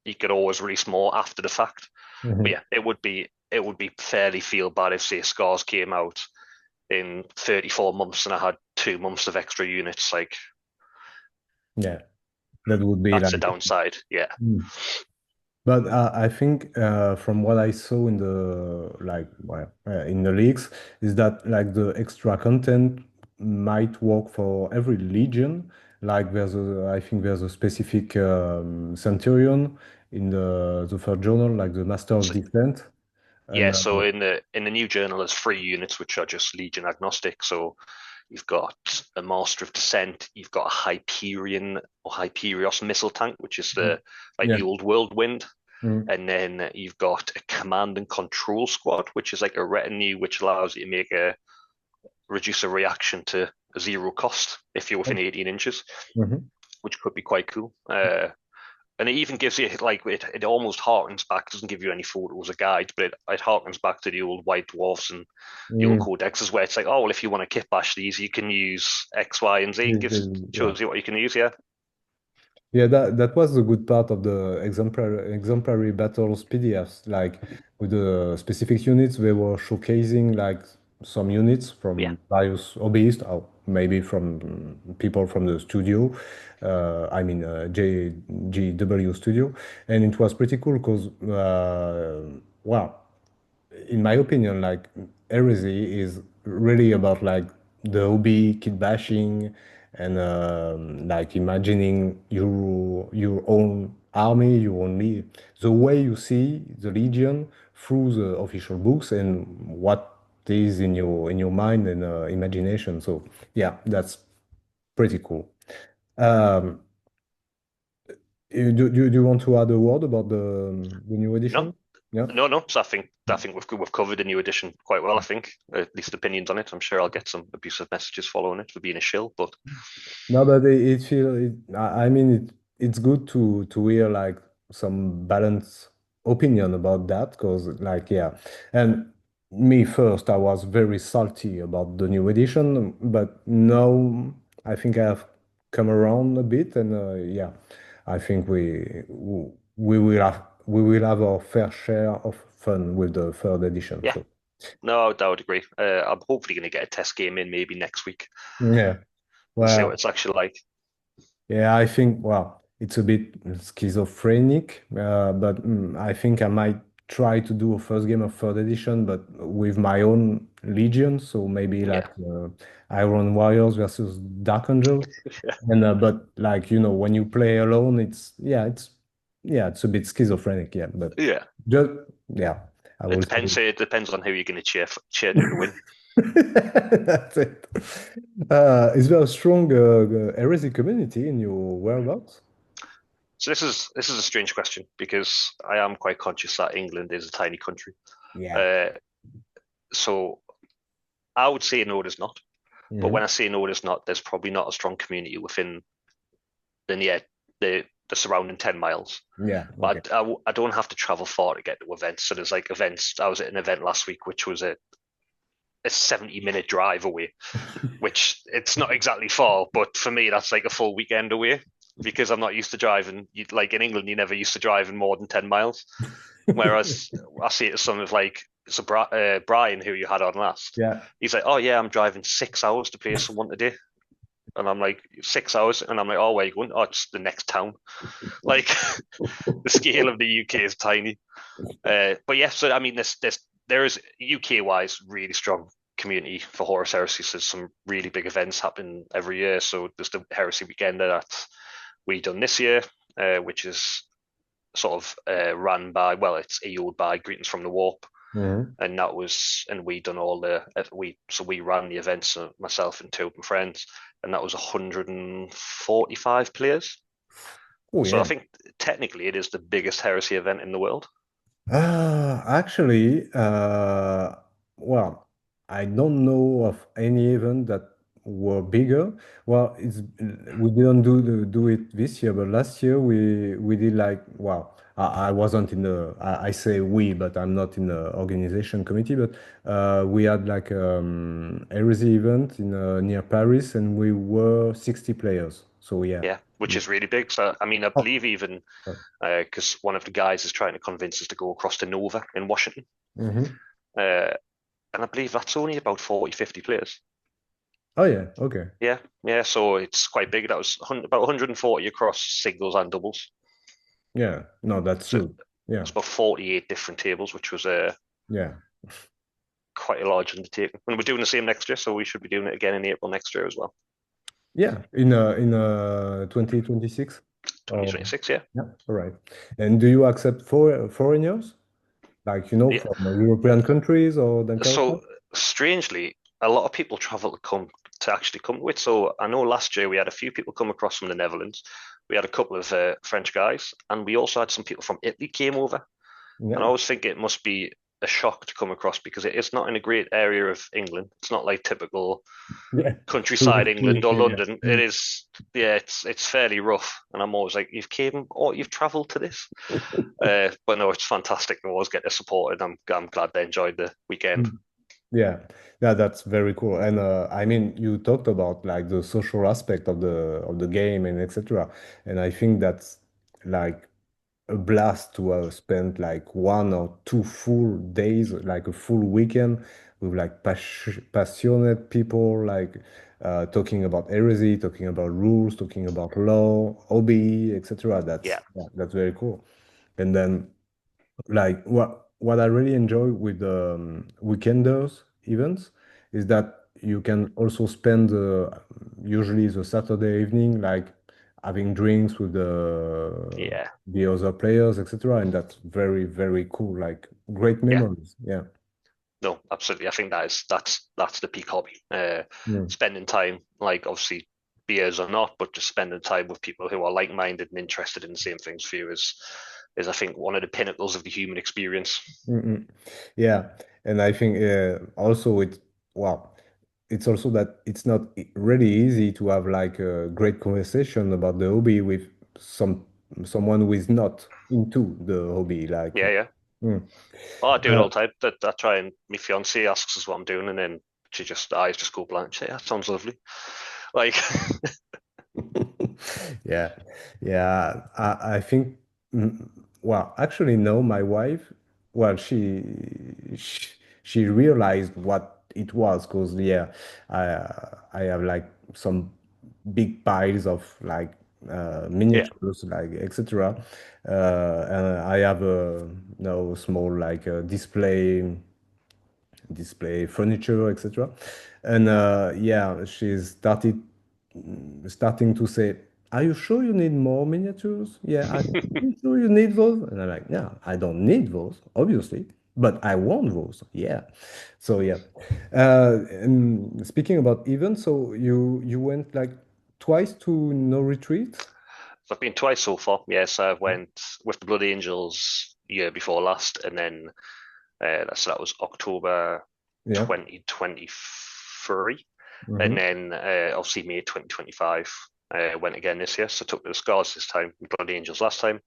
you could always release more after the fact. But Mhm. yeah, it would be fairly feel bad if say Scars came out in 34 months and I had 2 months of extra units. Like Yeah, that would be that's like. a downside. Yeah. Mm. But I think from what I saw in the like well, in the leaks is that like the extra content might work for every legion. Like I think there's a specific centurion in the third journal, like the Master of So Descent, and yeah, so in the new journal, there's 3 units which are just Legion agnostic. So you've got a Master of Descent, you've got a Hyperion or Hyperios missile tank, which is the like yeah. the old Whirlwind, Mm. and then you've got a Command and Control Squad, which is like a retinue which allows you to reduce a reaction to a zero cost if you're within 18 inches, Mhm. which could be quite cool. And it even gives you like it almost harkens back. It doesn't give you any photos or guides, but it harkens back to the old White Dwarfs and the old Mm. codexes where it's like, oh well, if you want to kit bash these, you can use X, Y, and Z, and gives Yeah. shows you what you can use. Yeah, Yeah, that was the good part of the exemplary battles PDFs. Like with the specific units, they were showcasing like some units yeah, from various hobbyists, or maybe from people from the studio. I mean, JGW studio, and it was pretty cool because, well, in my opinion, like heresy is really about like the hobby, kit bashing, and like imagining your own army, your own the way you see the Legion through the official books and what is in your mind and imagination. So yeah, that's pretty cool. Um, do you want to add a word about the new no, edition? Yeah. no. So I think we've covered the new edition quite well. I think at least opinions on it. I'm sure I'll get some abusive messages following it for being a shill, but No, but it feel it. I mean, it's good to hear like some balanced opinion about that because, like, yeah, and me first, I was very salty about the new edition, but now I think I have come around a bit, and yeah, I think we will have our fair share of fun with the third edition. yeah, So no, I would agree. I'm hopefully going to get a test game in maybe next week yeah, and see what well. it's actually like. Yeah, I think, well, it's a bit schizophrenic, but I think I might try to do a first game of third edition, but with my own legion. So maybe like Yeah, Iron Warriors versus Dark Angel. And but like when you play alone, it's a bit schizophrenic, yeah. But yeah. just yeah, I It will say. depends. It depends on who you're going to cheer to win. That's it. Is there a strong heresy community in your whereabouts? So this is a strange question because I am quite conscious that England is a tiny country. Yeah. Uh, so I would say no, there's not. But Hmm. when I say no, there's not. There's probably not a strong community within the surrounding 10 miles. Yeah. Okay. But I don't have to travel far to get to events. So there's like events. I was at an event last week, which was a 70-minute drive away, which it's not exactly far, but for me that's like a full weekend away because I'm not used to driving. Like in England, you never used to driving more than 10 miles. Whereas I see it as some of like so Brian, who you had on last, Yeah. he's like, oh yeah, I'm driving 6 hours to pay someone today. And I'm like 6 hours, and I'm like, oh, where you going? Oh, it's the next town. Like the scale of the UK is tiny. But yeah, so I mean, there is UK wise really strong community for Horus Heresy. So there's some really big events happening every year. So there's the Heresy Weekend that we done this year, which is sort of run by, well, it's EO'd by Greetings from the Warp, Mhm. and and we done all we ran the events, myself and two of my friends, and that was 145 players. Oh So I yeah. think technically it is the biggest Heresy event in the world. Actually, well, I don't know of any event that were bigger. Well, it's we didn't do it this year, but last year we did like well, I wasn't in the I say we, but I'm not in the organization committee. But we had like heresy event in near Paris, and we were 60 players. So yeah. Yeah, which is really big. So I mean, I Oh. believe even because one of the guys is trying to convince us to go across to Nova in Washington, Mm-hmm. uh, and I believe that's only about 40, 50 players. Oh yeah. Okay. Yeah, yeah. So it's quite big. That was about 140 across singles and doubles. Yeah. No, that's So huge. Yeah. it's about 48 different tables, which was Yeah. quite a large undertaking. And we're doing the same next year, so we should be doing it again in April next year as well. Yeah, in 2026. Oh, 2026, yeah. yeah, all right. And do you accept foreigners, like Yeah. from European countries or that kind of stuff? So strangely, a lot of people travel to actually come to it. So I know last year we had a few people come across from the Netherlands. We had a couple of French guys, and we also had some people from Italy came over. And I Yeah, always think it must be a shock to come across because it is not in a great area of England. It's not like typical yeah. countryside England Touristy or area. London. It Mm. is, yeah, it's fairly rough. And I'm always like, you've came or you've travelled to this. But no, it's fantastic. I always get to support it. I'm glad they enjoyed the weekend. Mm. Yeah, yeah, that's very cool. And I mean, you talked about like the social aspect of the game and etc. And I think that's like a blast to have spent like 1 or 2 full days, like a full weekend with like passionate people, like talking about heresy, talking about rules, talking about law, hobby, etc. Yeah, That's very cool. And then like what I really enjoy with the weekenders events is that you can also spend usually the Saturday evening like having drinks with yeah. the other players, etc. And that's very, very cool. Like great Yeah, memories. Yeah. no, absolutely. I think that's the peak hobby. Mm. Spending time, like obviously beers or not, but just spending time with people who are like-minded and interested in the same things for you is I think one of the pinnacles of the human experience. Mm-mm. Yeah, and I think also well, it's also that it's not really easy to have like a great conversation about the hobby with someone who is not into the hobby. Like, Yeah, yeah. mm. Oh, I do it Uh, all the time. That I try and my fiance asks us what I'm doing, and then eyes just go blank. She say, "That sounds lovely." Like, yeah, yeah. I think. Well, actually, no. My wife. Well, she she realized what it was because yeah, I have like some big piles of like yeah, miniatures, like etc. And I have a no small like display furniture, etc. And yeah, she's starting to say, "Are you sure you need more miniatures? Yeah, are you sure you need those?" And I'm like, "Yeah, I don't need those, obviously, but I want those. Yeah." So yeah. And speaking about events, so you went like twice to No Retreat? so I've been twice so far. Yes, I went with the Blood Angels year before last, and then that was October Yeah. 2023, and Hmm. then obviously May 2025. Went again this year, so I took the Scars this time, Blood Angels last time,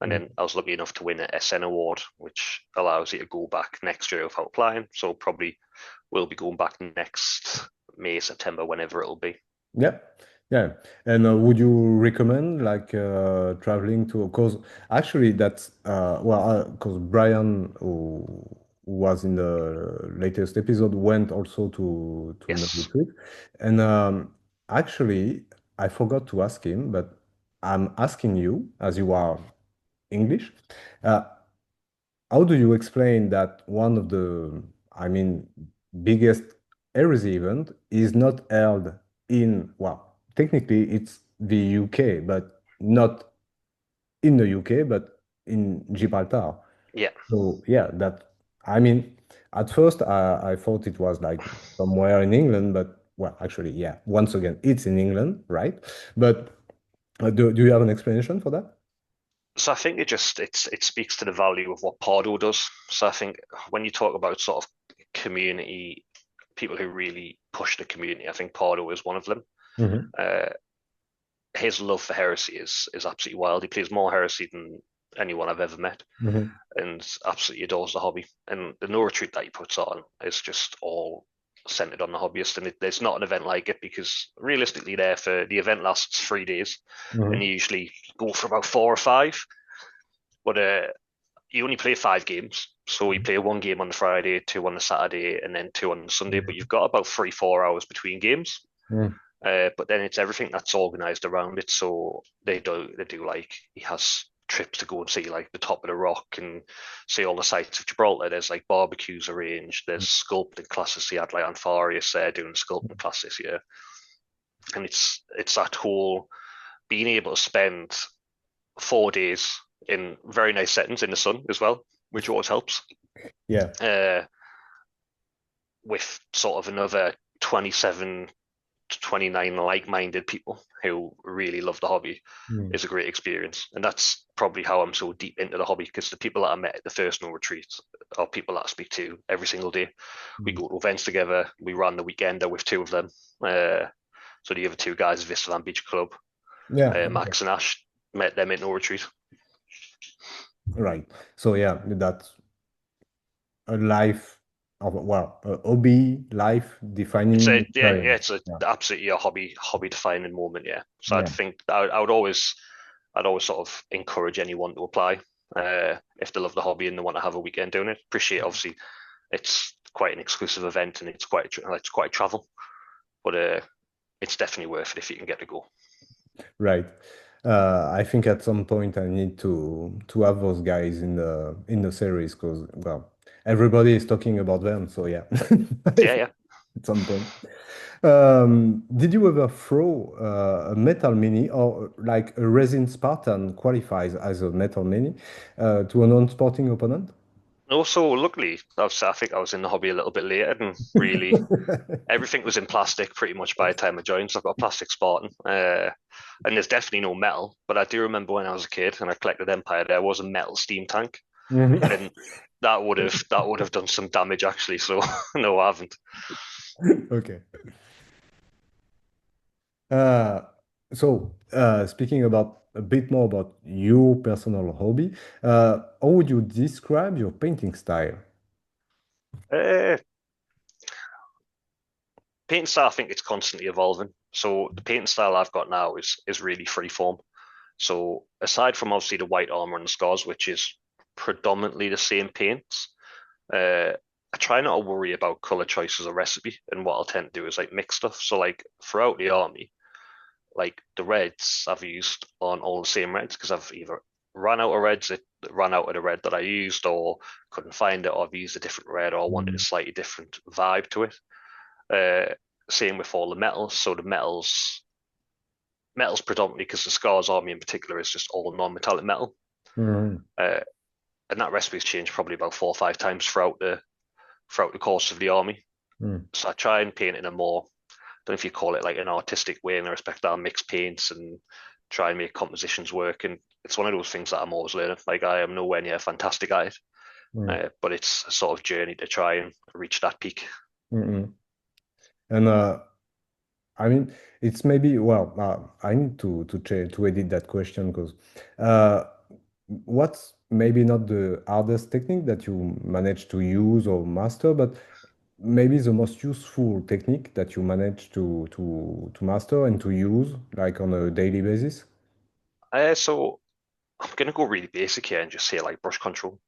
and then I was lucky enough to win an SN award, which allows you to go back next year without applying. So probably will be going back next May, September, whenever it'll be. Yeah, yeah. And would you recommend like traveling to? Because actually, that's well, because Brian, who was in the latest episode, went also to another Yes. trip, and actually, I forgot to ask him, but I'm asking you, as you are English, uh, how do you explain that one of the, I mean, biggest heresy event is not held in, well, technically it's the UK, but not in the UK, but in Gibraltar. Yeah. So yeah, that I mean, at first I thought it was like somewhere in England, but well, actually, yeah, once again, it's in England, right? But do you have an explanation for that? So I think it speaks to the value of what Pardo does. So I think when you talk about sort of community, people who really push the community, I think Pardo is one of them. Hmm. Uh, his love for heresy is absolutely wild. He plays more heresy than anyone I've ever met, Hmm. and absolutely adores the hobby. And the no retreat that he puts on is just all centered on the hobbyist. And there's not an event like it because realistically, there for the event lasts 3 days, and Hmm. you usually go for about 4 or 5. But you only play 5 games. So we play one game on the Friday, two on the Saturday, and then two on the Sunday. But you've got about 3, 4 hours between games. Hmm. But then it's everything that's organized around it. So they do like he has trips to go and see like the top of the rock and see all the sights of Gibraltar. There's like barbecues arranged. There's sculpting classes. He had like Anfarius there doing sculpting class this year, and it's that whole being able to spend 4 days in very nice settings in the sun as well, which always helps. Yeah. Uh, with sort of another 27 to 29 like-minded people who really love the hobby Mm. is a great experience. And that's probably how I'm so deep into the hobby because the people that I met at the first no retreat are people that I speak to every single day. We Mm. go to events together. We ran the weekender with two of them. So the other two guys, Istvann Beach Club, Yeah. Max and Ash, met them at no retreat. Right. So yeah, that's a life of, well, a hobby life It's defining a yeah, yeah, experience. it's a Yeah. absolutely a hobby defining moment. Yeah, so Yeah. I'd always sort of encourage anyone to apply if they love the hobby and they want to have a weekend doing it. Appreciate obviously it's quite an exclusive event and it's quite travel, but it's definitely worth it if you can get to go. Right. I think at some point I need to have those guys in the series because well, everybody is talking about them. So yeah, Yeah, yeah. at some point. Did you ever throw a metal mini or like a resin Spartan qualifies as a metal mini to a non-sporting opponent? Also, luckily, I think I was in the hobby a little bit later and really everything was in plastic pretty much by the time I joined. So I've got a plastic Spartan, and there's definitely no metal. But I do remember when I was a kid and I collected Empire, there was a metal steam tank, Mhm. and that would have done some damage actually. So no, I haven't. Okay. Uh, Speaking about a bit more about your personal hobby, how would you describe your painting style? Uh, painting style, I think it's constantly evolving. So the painting style I've got now is really free form. So aside from obviously the white armor and the scars, which is predominantly the same paints, I try not to worry about color choice as a recipe. And what I'll tend to do is like mix stuff. So like throughout the army, like the reds I've used aren't all the same reds because I've either run out of reds, it ran out of the red that I used, or couldn't find it, or I've used a different red, or wanted a Mm. slightly different vibe to it. Uh, Same with all the metals. So the metals predominantly because the Scars army in particular is just all non-metallic metal. Mhm. Uh, and that recipe's changed probably about 4 or 5 times throughout the course of the army. Mm. So I try and paint in a more, I don't know if you call it like an artistic way in the respect that I mix paints and try and make compositions work. And it's one of those things that I'm always learning. Like I am nowhere near fantastic at it, Mm. but it's a sort of journey to try and reach that peak. Mm. And I mean, it's maybe well, I need to edit that question because uh, what's maybe not the hardest technique that you manage to use or master, but maybe the most useful technique that you manage to master and to use like on a daily basis. So I'm going to go really basic here and just say like brush control.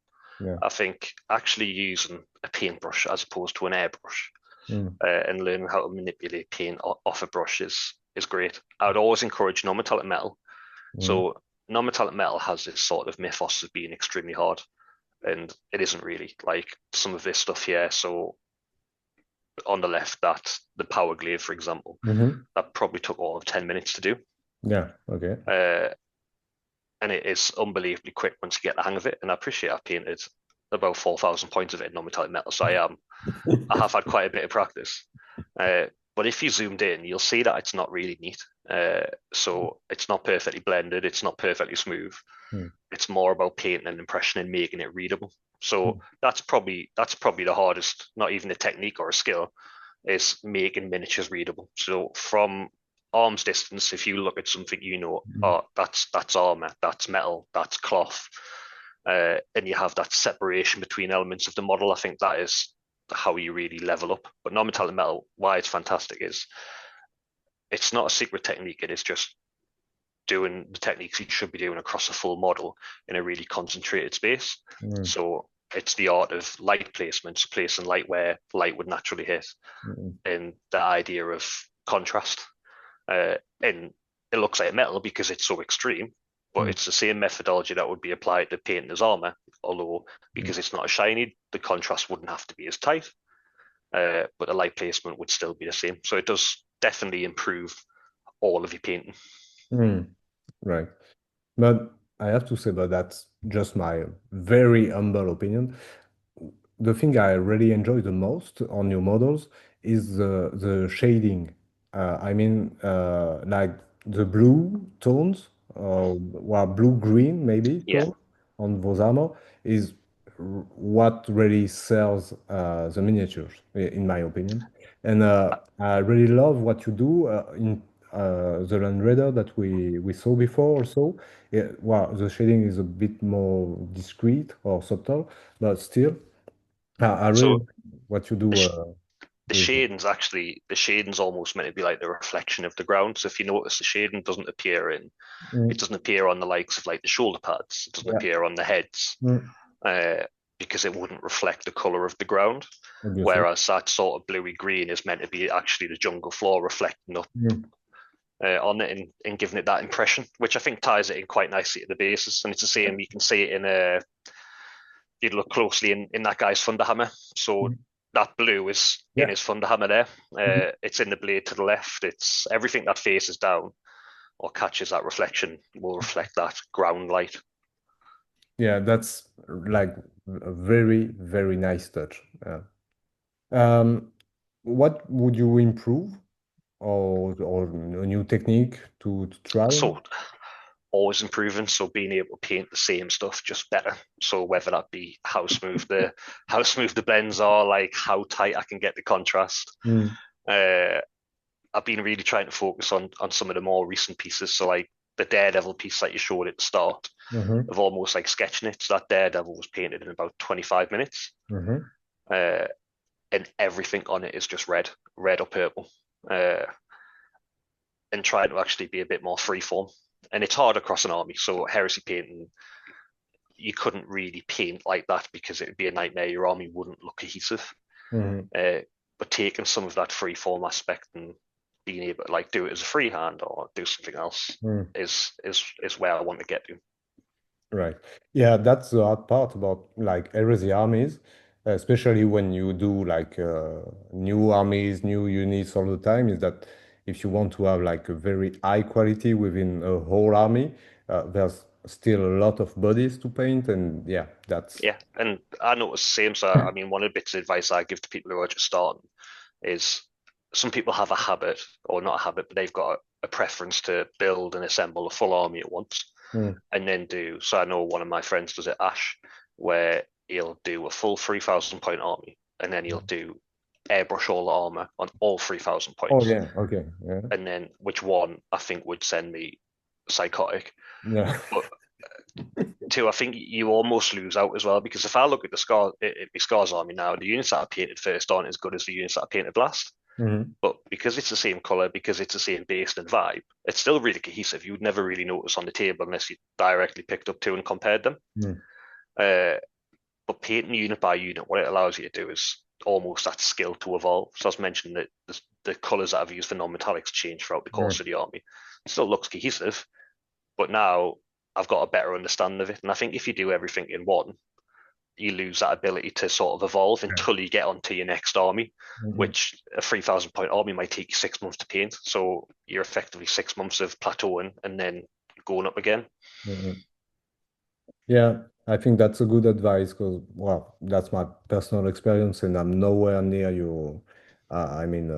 Yeah. I think actually using a paintbrush as opposed to an airbrush Mm. and learning how to manipulate paint off a brush is is great. I would always encourage non-metallic metal. Mm. So non-metallic metal has this sort of mythos of being extremely hard, and it isn't really. Like some of this stuff here. So on the left, that the power glaive, for example, Hmm. that probably took all of 10 minutes to do. Yeah. Okay. Uh, and it is unbelievably quick once you get the hang of it. And I appreciate I've painted about 4,000 points of it in non-metallic metal, so I have had quite a bit of practice. Uh, but if you zoomed in, you'll see that it's not really neat. So it's not perfectly blended, it's not perfectly smooth. Mm. It's more about painting an impression and making it readable. Mm. So that's probably the hardest, not even a technique or a skill, is making miniatures readable. So from arm's distance, if you look at something, Mm. oh, that's armor, that's metal, that's cloth, and you have that separation between elements of the model. I think that is how you really level up. But non-metallic metal, why it's fantastic is it's not a secret technique. It is just doing the techniques you should be doing across a full model in a really concentrated space. Mm. So it's the art of light placement, so placing light where light would naturally hit, Mm. and the idea of contrast. And it looks like metal because it's so extreme, but Mm. it's the same methodology that would be applied to painting as armor, although Mm. because it's not as shiny, the contrast wouldn't have to be as tight, but the light placement would still be the same. So it does definitely improve all of your painting. Mm. Right. But I have to say that that's just my very humble opinion. The thing I really enjoy the most on your models is the shading. Like the blue tones, well, blue-green maybe Yeah. tone on those armor is what really sells the miniatures, in my opinion. And I really love what you do in the Land Raider that we saw before also. Yeah, well, the shading is a bit more discreet or subtle, but still. I really So like what you the do sh- the with. shading's almost meant to be like the reflection of the ground. So if you notice, the shading it Mm, doesn't appear on the likes of like the shoulder pads. It doesn't yeah, appear on the heads, mm, uh, because it wouldn't reflect the color of the ground. obviously. Whereas that sort of bluey green is meant to be actually the jungle floor reflecting up Mm, on it, and giving it that impression, which I think ties it in quite nicely to the basis. And it's the same, you can see it in you'd look closely in that guy's Thunderhammer. So mm, that blue is in yeah. his Thunderhammer there. Mhm. It's in the blade to the left. It's everything that faces down or catches that reflection will reflect that ground light. Yeah, that's like a very, very nice touch. Yeah. Um, what would you improve or a new technique to try? So always improving. So being able to paint the same stuff just better. So whether that be how smooth the blends are, like how tight I can get the contrast. Mm, Uh, I've been really trying to focus on some of the more recent pieces. So like the Daredevil piece that you showed at the start mm-hmm, of almost like sketching it. So that Daredevil was painted in about 25 minutes. mm-hmm, Uh, and everything on it is just red or purple. Uh, and trying to actually be a bit more freeform. And it's hard across an army. So heresy painting, you couldn't really paint like that because it would be a nightmare. Your army wouldn't look cohesive. mm-hmm, Uh, but taking some of that freeform aspect and being able to like do it as a freehand or do something else mm. is where I want to get to. Right. Yeah, that's the hard part about like heresy armies, especially when you do like new armies, new units all the time, is that if you want to have like a very high quality within a whole army, there's still a lot of bodies to paint, and yeah, that's. Yeah, and I notice the same. So I mean, one of the bits of advice I give to people who are just starting is some people have a habit, or not a habit, but they've got a preference to build and assemble a full army at once, Mm, and then do. So I know one of my friends does it, Ash, where he'll do a full 3,000 point army, and then he'll do airbrush all the armor on all 3,000 oh points, yeah, okay, yeah, and then which one I think would send me psychotic. yeah. But two, I think you almost lose out as well because if I look at the Scars army now, the units that I painted first aren't as good as the units that I painted last. Mhm, But because it's the same color, because it's the same base and vibe, it's still really cohesive. You would never really notice on the table unless you directly picked up two and compared them. mm, Uh, but painting unit by unit, what it allows you to do is almost that skill to evolve. So I was mentioning that the colours that I've used for non-metallics change throughout the course of the army. It still looks cohesive, but now I've got a better understanding of it. And I think if you do everything in one, you lose that ability to sort of evolve until you get onto your next army, which a 3,000 point army might take you 6 months to paint. So you're effectively 6 months of plateauing and then going up again. Yeah, I think that's a good advice because, well, that's my personal experience, and I'm nowhere near your, I mean,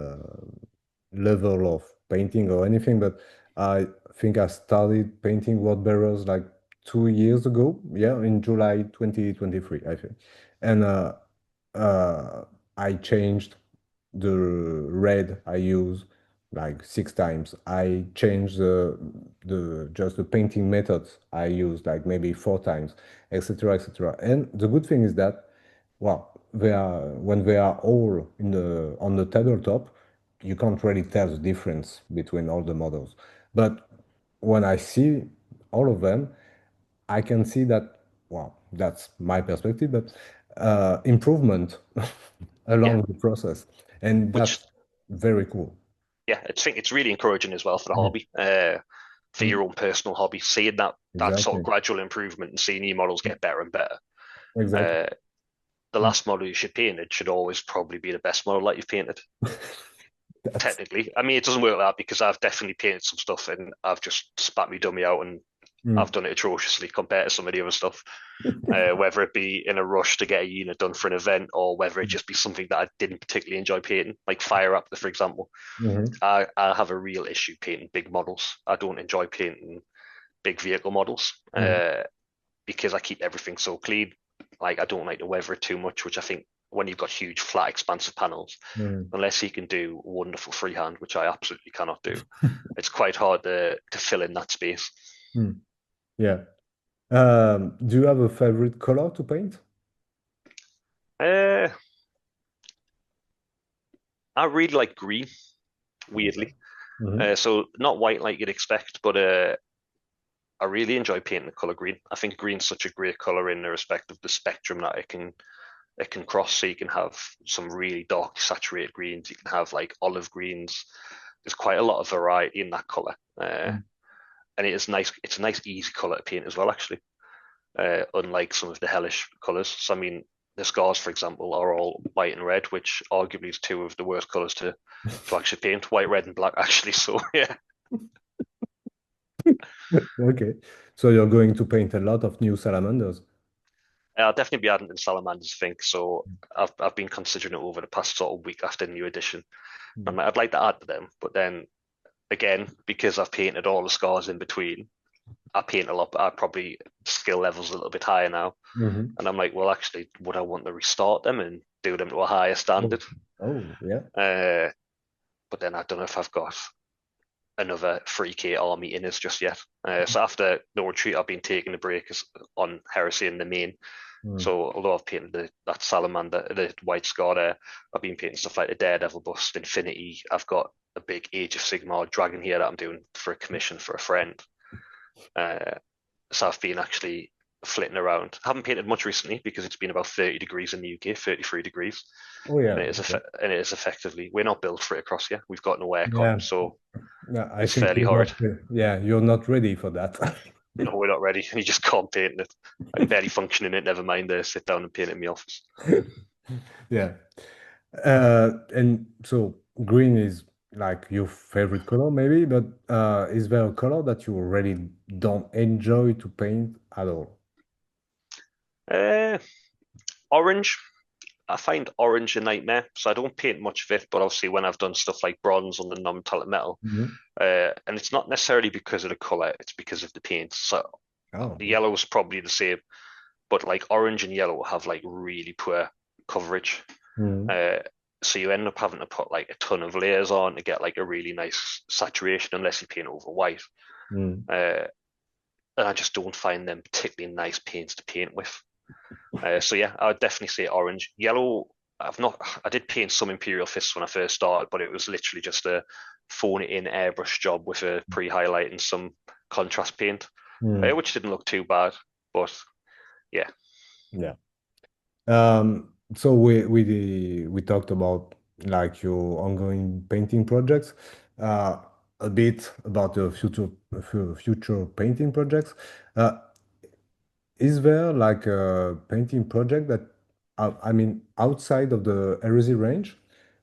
level of painting or anything. But I think I started painting word bearers like 2 years ago. Yeah, in July 2023, I think. And uh, I changed the red I use like 6 times. I changed the just the painting methods I use like maybe 4 times, etc., etc. And the good thing is that, well, they are when they are all in the on the tabletop, you can't really tell the difference between all the models. But when I see all of them, I can see that, well, that's my perspective, but improvement Yeah, along the process. And which that's very cool. yeah, I think it's really encouraging as well for the Mm, hobby, for mm, your own personal hobby, seeing that sort of exactly. gradual improvement and seeing your models get better and better. Exactly. Uh, the Mm. last model you should paint it should always probably be the best model that you've painted. That's Technically, I mean, it doesn't work like that because I've definitely painted some stuff and I've just spat me dummy out and I've mm. done it atrociously compared to some of the other stuff. Whether it be in a rush to get a unit done for an event or whether it just be something that I didn't particularly enjoy painting, like Fire Raptor, for example. Mhm. I have a real issue painting big models. I don't enjoy painting big vehicle models Mhm. because I keep everything so clean. Like I don't like to weather it too much, which I think when you've got huge, flat, expansive panels, Mhm. unless you can do wonderful freehand, which I absolutely cannot do, it's quite hard to fill in that space. Mm. Yeah. Do you have a favorite color to paint? Uh, I really like green, Okay. weirdly. Hmm. So not white like you'd expect, but I really enjoy painting the color green. I think green's such a great color in the respect of the spectrum that it can cross. So you can have some really dark saturated greens. You can have like olive greens. There's quite a lot of variety in that color, and it is nice. It's a nice, easy color to paint as well, actually. Unlike some of the hellish colors. So I mean, the scars, for example, are all white and red, which arguably is two of the worst colors to actually paint. White, red, and black, actually. So yeah, Okay. So you're going to paint a lot of new salamanders. I'll definitely be adding the salamanders thing. So I've been considering it over the past sort of week after the new edition. Mm. I'd like to add to them, but then again, because I've painted all the scars in between, I paint a lot, but I probably skill levels a little bit higher now. Mhm. And I'm like, well, actually, would I want to restart them and do them to a higher Oh, standard? oh, yeah. Uh, but then I don't know if I've got another 3K army in us just yet. So after the retreat, I've been taking a break on Heresy in the main. Mm. So although I've painted that salamander, the white scar there, I've been painting stuff like the Daredevil bust, Infinity. I've got a big Age of Sigmar dragon here that I'm doing for a commission for a friend. Uh, so I've been actually flitting around. I haven't painted much recently because it's been about 30 degrees in the UK, 33 degrees, Oh, and yeah. it is Okay. and it is effectively we're not built for it across here. We've got no aircon, Yeah. so Yeah, I it's think fairly hard. yeah, you're not ready for that. No, we're not ready. You just can't paint it. I'm barely functioning it. Never mind sit down and paint it in my office. Yeah. And so green is like your favorite color, maybe, but is there a color that you really don't enjoy to paint at all? Uh, Orange. I find orange a nightmare, so I don't paint much of it. But obviously, when I've done stuff like bronze on the non-metallic metal, Mhm. and it's not necessarily because of the color; it's because of the paint. So Oh. the yellow is probably the same, but like orange and yellow have like really poor coverage. Mhm. Uh, so you end up having to put like a ton of layers on to get like a really nice saturation, unless you paint over white. Mhm. Uh, and I just don't find them particularly nice paints to paint with. So yeah, I would definitely say orange. Yellow, I've not. I did paint some Imperial Fists when I first started, but it was literally just a phone it in airbrush job with a pre-highlight and some contrast paint, Mhm. which didn't look too bad. But yeah, Yeah. So we talked about like your ongoing painting projects, uh, a bit about the future painting projects. Uh, is there like a painting project that I mean outside of the Heresy range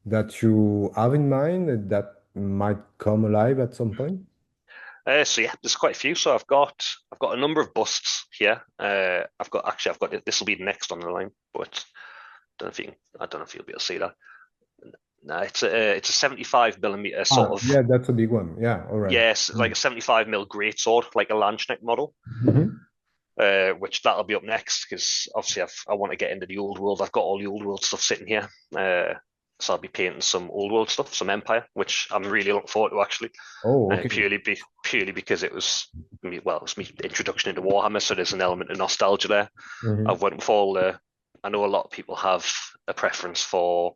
that you have in mind that might come alive at some point? So yeah, there's quite a few. So I've got a number of busts here. I've got this will be next on the line, but I don't know if you'll be able to see that. No, it's a 75 millimeter sort Ah, of, yeah, that's a big one. Yeah, all right. yes, like a 75 mil great sword, like a Landsknecht model. Mhm. Which that'll be up next because obviously I want to get into the old world. I've got all the old world stuff sitting here. So I'll be painting some old world stuff, some Empire, which I'm really looking forward to actually. Oh, okay. Purely because it was my introduction into Warhammer, so there's an element of nostalgia there. Mhm. I've went with all the. I know a lot of people have a preference for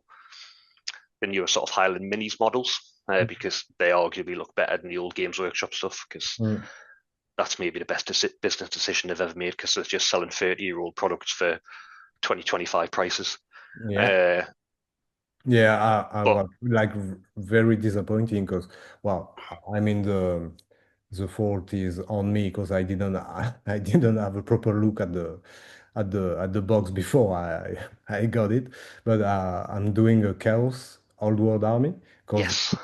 the newer sort of Highland Minis models because they arguably look better than the old Games Workshop stuff because Mhm. that's maybe the best business decision they've ever made because they're just selling 30-year-old products for 2025 prices. Yeah. Uh, Yeah, I but was like very disappointing because, well, I'm in the 40s on me because I didn't have a proper look at the box before I got it. But I'm doing a Chaos Old World Army because yes,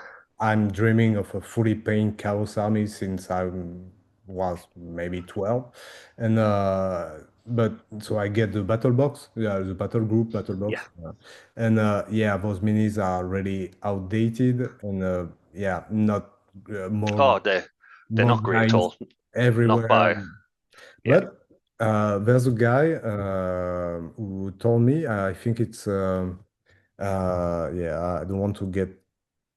I'm dreaming of a fully paint Chaos Army since I was maybe 12, and but so I get the battle box, yeah, the battle group battle yeah. box. And yeah, those minis are really outdated and yeah, not Oh, they're more not great at lines all. Not everywhere. by yeah. But there's a guy who told me, I think it's yeah, I don't want to get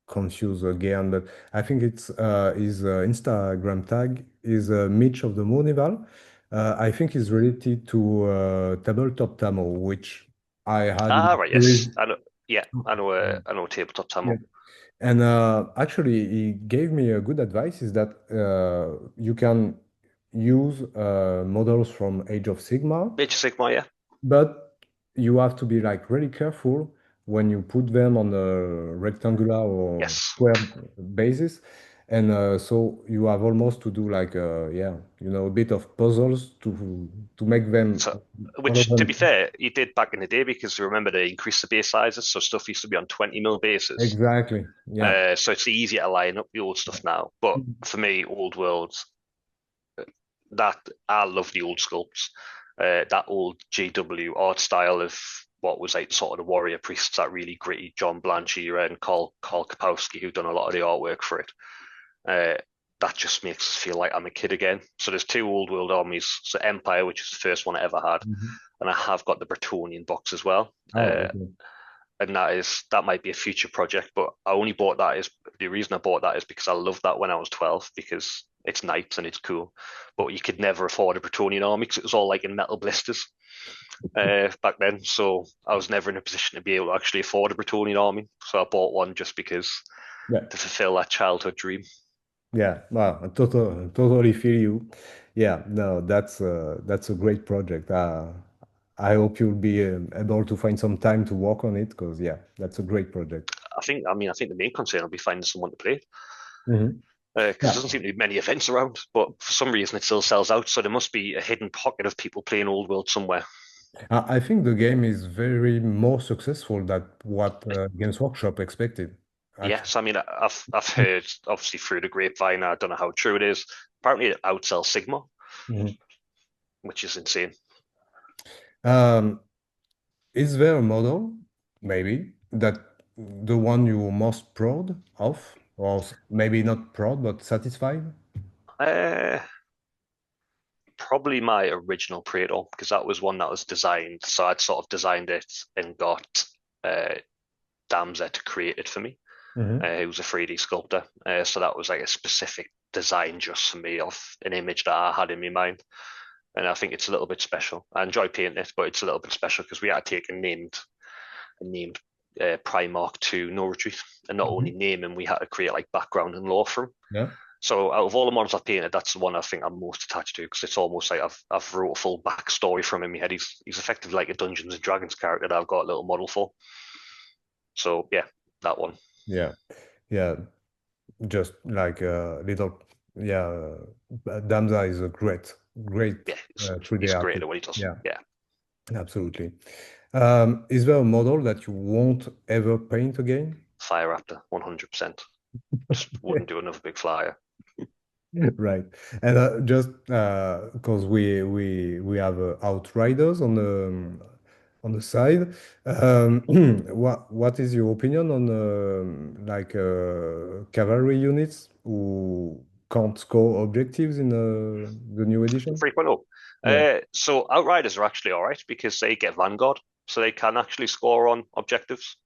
confused again, but I think it's his Instagram tag is Mitch of the Mournival. I think is related to Tabletop Tamil, which I had Ah, in right. Yes, series. I know. Yeah, I know tabletop Yeah. Tamil. And actually, he gave me a good advice is that you can use models from Age of Sigmar, Age of Sigmar, yeah. but you have to be like really careful when you put them on a rectangular or Yes. square basis. And so you have almost to do like yeah, a bit of puzzles to make them So, all of which to be them fair, you did back in the day because you remember they increased the base sizes, so stuff used to be on 20 mil bases. exactly. Yeah. So it's easier to line up the old stuff now. But for me, old worlds, that I love the old sculpts. That old GW art style of what was like sort of the warrior priests, that really gritty John Blanche era and Carl Kapowski, who've done a lot of the artwork for it. Uh, that just makes us feel like I'm a kid again. So there's two old world armies. So Empire, which is the first one I ever had, Mhm. and I have got the Bretonian box as well. Oh, okay. And that might be a future project, but I only bought that is the reason I bought that is because I loved that when I was 12 because it's nice and it's cool. But you could never afford a Bretonian army because it was all like in metal blisters back then. So I was never in a position to be able to actually afford a Bretonian army. So I bought one just because Yeah. to fulfill that childhood dream. Yeah, well, totally feel you. Yeah, no, that's a great project. I hope you'll be able to find some time to work on it because yeah, that's a great project. I think the main concern will be finding someone to play Hmm. because there Yeah, doesn't seem to be many events around. But for some reason, it still sells out. So there must be a hidden pocket of people playing Old World somewhere. I think the game is very more successful than what Games Workshop expected, actually. Yes, I mean I've heard obviously through the grapevine. I don't know how true it is. Apparently, it outsells Sigma, Mhm. which is insane. Um, is there a model, maybe, that the one you're most proud of, or maybe not proud but satisfied? Uh, Probably my original Praetor because that was one that was designed. So I'd sort of designed it and got uh, Damza to create it for me. Hmm. Who was a 3D sculptor. So that was like a specific design just for me of an image that I had in my mind. And I think it's a little bit special. I enjoy painting it, but it's a little bit special because we had to take a named Primarch to No Retreat, and not only Hmm. name him, we had to create like background and lore for him. Yeah. So out of all the models I've painted, that's the one I think I'm most attached to because it's almost like I've wrote a full backstory from him in my head. He's effectively like a Dungeons and Dragons character that I've got a little model for. So yeah, that one. Yeah, yeah. Just like a little, yeah. Damza is a great Yeah, 3D he's great artist. at what he does. Yeah, Yeah, absolutely. Is there a model that you won't ever paint again? Fire Raptor, 100%. Just wouldn't do another big flyer. Right. And just because we have outriders on the side, what is your opinion on like cavalry units who can't score objectives in the new edition? 3.0. Yeah. So Outriders are actually all right because they get Vanguard, so they can actually score on objectives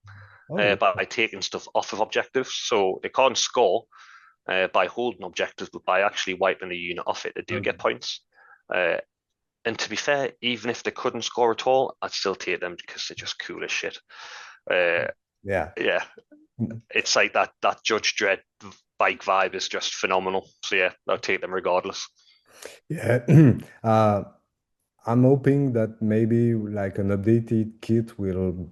Oh, by taking stuff off of objectives. So they can't score by holding objectives, but by actually wiping a unit off it, they do get okay. points. Uh, and to be fair, even if they couldn't score at all, I'd still take them because they're just cool as shit. Uh, Yeah. yeah, it's like that Judge Dredd bike vibe is just phenomenal. So yeah, I'll take them regardless. Yeah. uh, I'm hoping that maybe like an updated kit will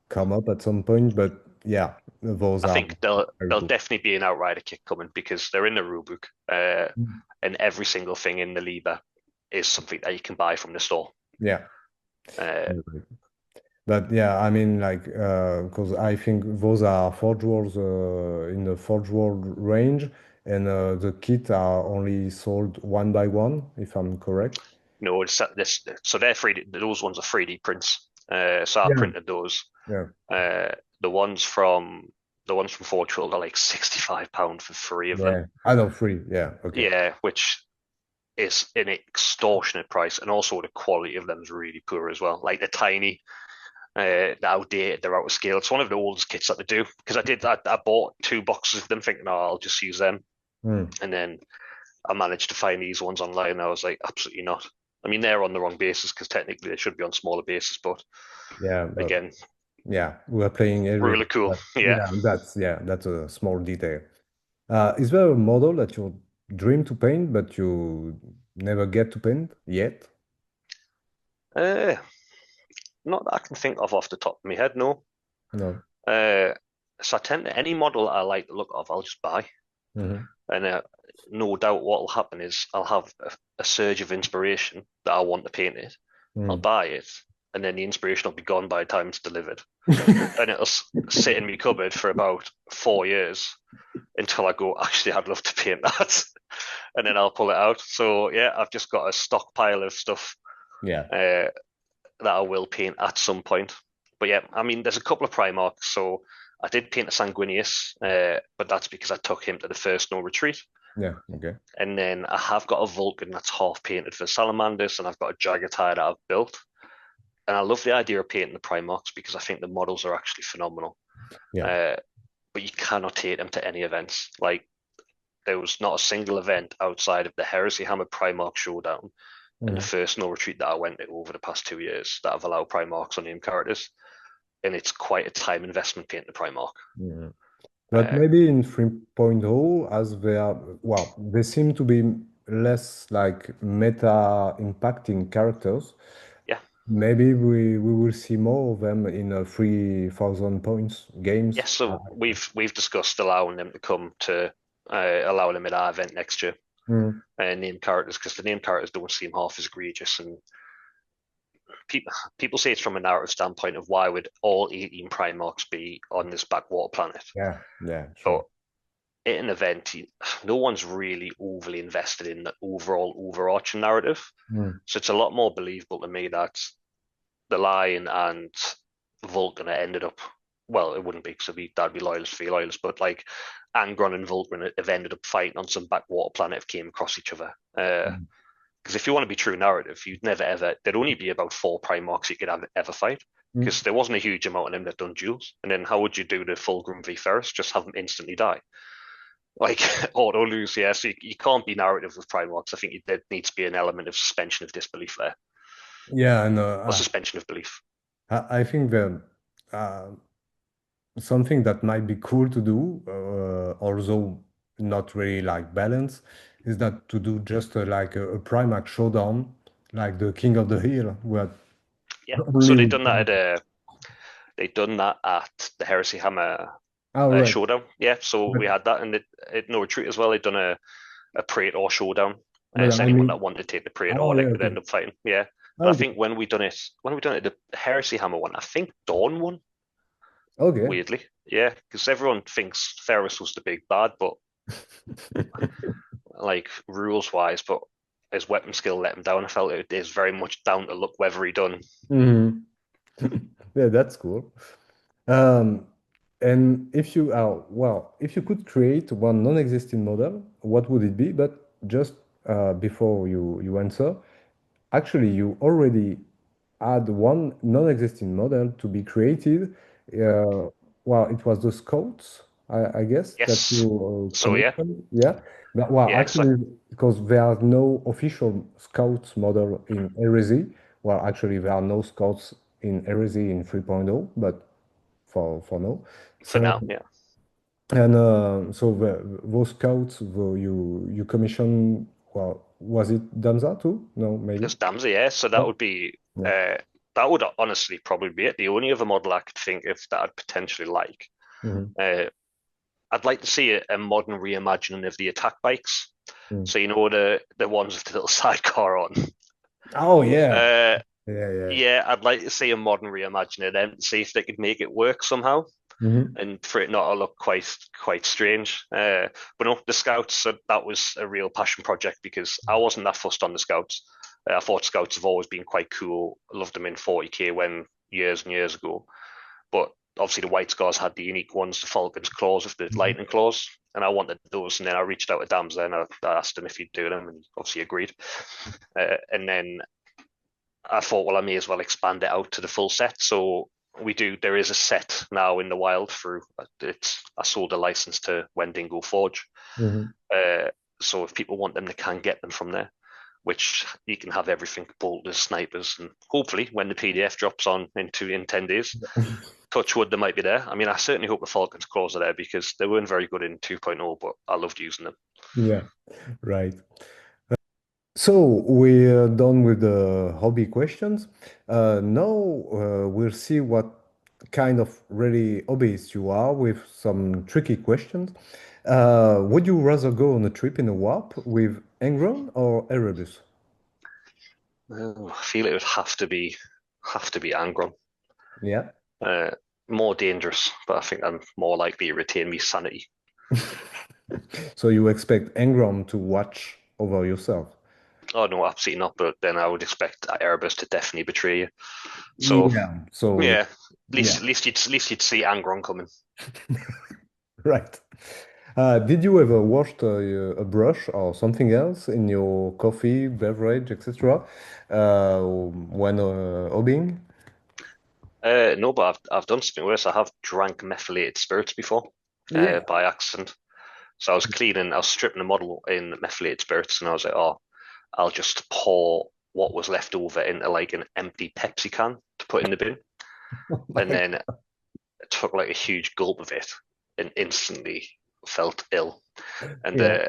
come up at some point, but yeah, those I are think very there'll cool. definitely be an Outrider kit coming because they're in the rulebook, and every single thing in the Liber is something that you can buy from the store. Yeah. Uh, But yeah, I mean, like, because I think those are Forge Worlds in the Forge World range, and the kit are only sold one by one, if I'm correct. no, it's this so they're 3D. Those ones are 3D prints. So I Yeah. printed those. Yeah. Uh, the ones from the ones from Forge World are like £65 for three of them. Yeah. I know, free. Yeah. Okay. Yeah, which is an extortionate price, and also the quality of them is really poor as well. Like they're tiny, they're outdated, they're out of scale. It's one of the oldest kits that they do because I bought 2 boxes of them thinking, oh, I'll just use them, Hmm. and then I managed to find these ones online. And I was like, absolutely not. I mean, they're on the wrong basis because technically they should be on smaller basis, but Yeah. But again, yeah, we're playing really everything. cool. But Yeah. yeah, that's a small detail. Is there a model that you dream to paint, but you never get to paint yet? Uh, Not that I can think of off the top of my head, no. No. Uh, so I tend to, any model I like the look of, I'll just buy. Hmm. And no doubt what will happen is I'll have a surge of inspiration that I want to paint it. I'll buy it, and then the inspiration will be gone by the time it's delivered. And it'll sit in my cupboard for about 4 years until I go, actually, I'd love to paint that. And then I'll pull it out. So yeah, I've just got a stockpile of stuff Yeah. that I will paint at some point. But yeah, I mean, there's a couple of Primarchs. So I did paint a Sanguinius, but that's because I took him to the first no retreat. Yeah. Okay. And then I have got a Vulcan that's half painted for Salamanders, and I've got a Jagatai that I've built. And I love the idea of painting the Primarchs because I think the models are actually phenomenal. Yeah. Uh, but you cannot take them to any events. Like there was not a single event outside of the Heresy Hammer Primarch Showdown and the Mhm. first no retreat that I went to over the past 2 years that have allowed Primarchs on name characters. And it's quite a time investment painting the Primarch. Mhm. But Uh, maybe in 3.0, as they are, well, they seem to be less like meta impacting characters. yeah, Maybe we will see more of them in 3,000 points yeah. games. So we've discussed allowing them to come to allowing them at our event next year. Mm, Name characters because the name characters don't seem half as egregious. And people say it's from a narrative standpoint of why would all 18 Primarchs be on this backwater planet? yeah, yeah, But sure. at an event, no one's really overly invested in the overall overarching narrative. Mm, So it's a lot more believable to me that the Lion and Vulcan ended up. Well, it wouldn't be because that'd be loyalist for loyalist, but like Angron and Vulcan have ended up fighting on some backwater planet if came across each other. mm, Because if you want to be true narrative, you'd never ever. There'd only be about 4 Primarchs you could ever fight mm. because there wasn't a huge amount of them that done duels. And then how would you do the Fulgrim v Ferris? Just have them instantly die, like auto lose. Yeah, so you can't be narrative with Primarchs. I think there needs to be an element of suspension of disbelief there, Yeah, and or suspension of belief. I think that uh, something that might be cool to do, although not really like balance, is that to do just like a Primax showdown, like the King of the Hill, where Yeah. So only with they done that at the Heresy Hammer oh right, showdown. Yeah. So but we had that, and it No Retreat as well. They'd done a Praetor showdown. So I anyone mean, that wanted to take the Praetor oh yeah, like could okay, end up fighting. Yeah. And I okay, think when we done it, the Heresy Hammer one, I think Dawn won. okay. Weirdly, yeah, because everyone thinks Ferris was the big bad, but like rules wise, but his weapon skill let him down. I felt it is very much down to luck whether he done. Mhm. Yeah, that's cool. Um, and if you well, if you could create one non-existing model, what would it be? But just before you answer, actually, you already had one non-existing model to be created. Uh, well, it was the scouts, I guess, that Yes. you So yeah, commissioned. Yeah. But, well, yeah, actually, because there are no official scouts model in Heresy. Well, actually, there are no scouts in Heresy in 3.0, but for now. for So now, yeah. and so those scouts, you commission. Well, was it Danza too? No, maybe. Because Damsey, yeah. So that Oh, would be yeah. that would honestly probably be it. The only other model I could think of that I'd potentially like. Hmm. Uh, I'd like to see a modern reimagining of the attack bikes. Mm. So you know the ones with the little sidecar on. Oh yeah. Uh, Yeah, yeah. yeah, I'd like to see a modern reimagining of them to see if they could make it work somehow, Hmm. and for it not to look quite strange. But no, the scouts, that was a real passion project because I wasn't that fussed on the scouts. I thought scouts have always been quite cool. I loved them in 40k when years and years ago. But obviously the White Scars had the unique ones, the Falcon's claws with the lightning claws, and I wanted those. And then I reached out to Damsel and I asked him if he'd do them, and he obviously agreed. And then I thought, well, I may as well expand it out to the full set. So there is a set now in the wild through it's. I sold a license to Wendigo Forge. Hmm. Uh, so if people want them, they can get them from there, which you can have everything bolters, snipers, and hopefully when the PDF drops on in 10 days, touch wood, they might be there. I mean, I certainly hope the Falcon's claws are there because they weren't very good in 2.0, but I loved using them. Yeah, right. So we're done with the hobby questions. Now we'll see what kind of really hobbyist you are with some tricky questions. Would you rather go on a trip in a warp with Engron or Erebus? I feel it would have to be Angron. Yeah. Uh, More dangerous, but I think I'm more likely to retain my sanity. So you expect Engron to watch over yourself? Oh no, absolutely not. But then I would expect Erebus to definitely betray you. So Yeah. So yeah, yeah, at least you'd see Angron coming. right. Did you ever wash a brush or something else in your coffee, beverage, etc. When hobbying? No, but I've done something worse. I have drank methylated spirits before, Yeah. by accident. So I was stripping a model in methylated spirits, and I was like, oh, I'll just pour what was left over into like an empty Pepsi can to put in the bin, Oh and my then I took like a huge gulp of it, and instantly felt ill. And yeah.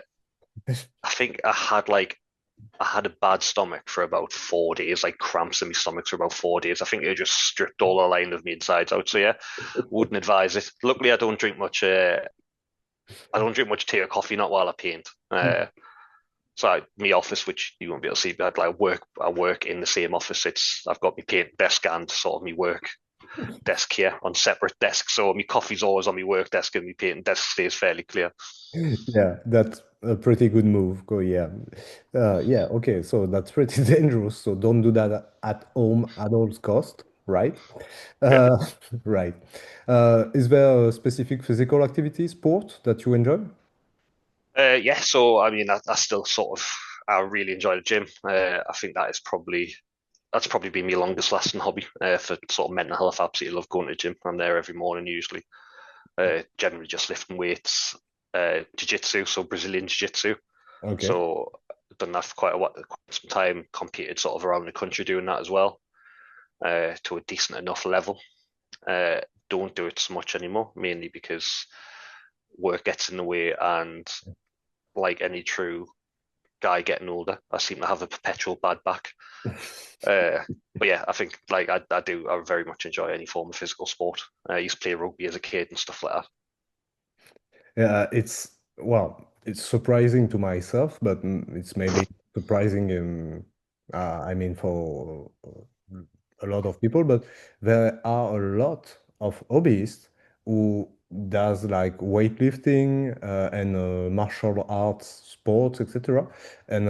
I think I had a bad stomach for about 4 days, like cramps in my stomach for about 4 days. I think it just stripped all the line of me insides out. So yeah, wouldn't advise it. Luckily, I don't drink much. I don't drink much tea or coffee, not while I paint. So my office, which you won't be able to see, but I work in the same office. I've got my paint desk and sort of my work desk here on separate desks. So my coffee's always on my work desk and my paint desk stays fairly clear. Yeah, that's a pretty good move. Go, yeah. Yeah, okay, so that's pretty dangerous. So don't do that at home at all cost, right? Yeah. Uh, right. Is there a specific physical activity, sport that you enjoy? Yeah. So I mean, I still I really enjoy the gym. I think that's probably been my longest lasting hobby for sort of mental health. I absolutely love going to the gym. I'm there every morning usually. Generally just lifting weights, jiu-jitsu, so Brazilian jiu-jitsu. Okay. So I've done that for quite some time, competed sort of around the country doing that as well, to a decent enough level. Uh, don't do it so much anymore, mainly because work gets in the way, and like any true guy getting older, I seem to have a perpetual bad back. But yeah, I think like I very much enjoy any form of physical sport. I used to play rugby as a kid and stuff like that. Yeah, it's surprising to myself, but it's maybe surprising I mean for a lot of people, but there are a lot of hobbyists who does like weightlifting and martial arts sports, etc. And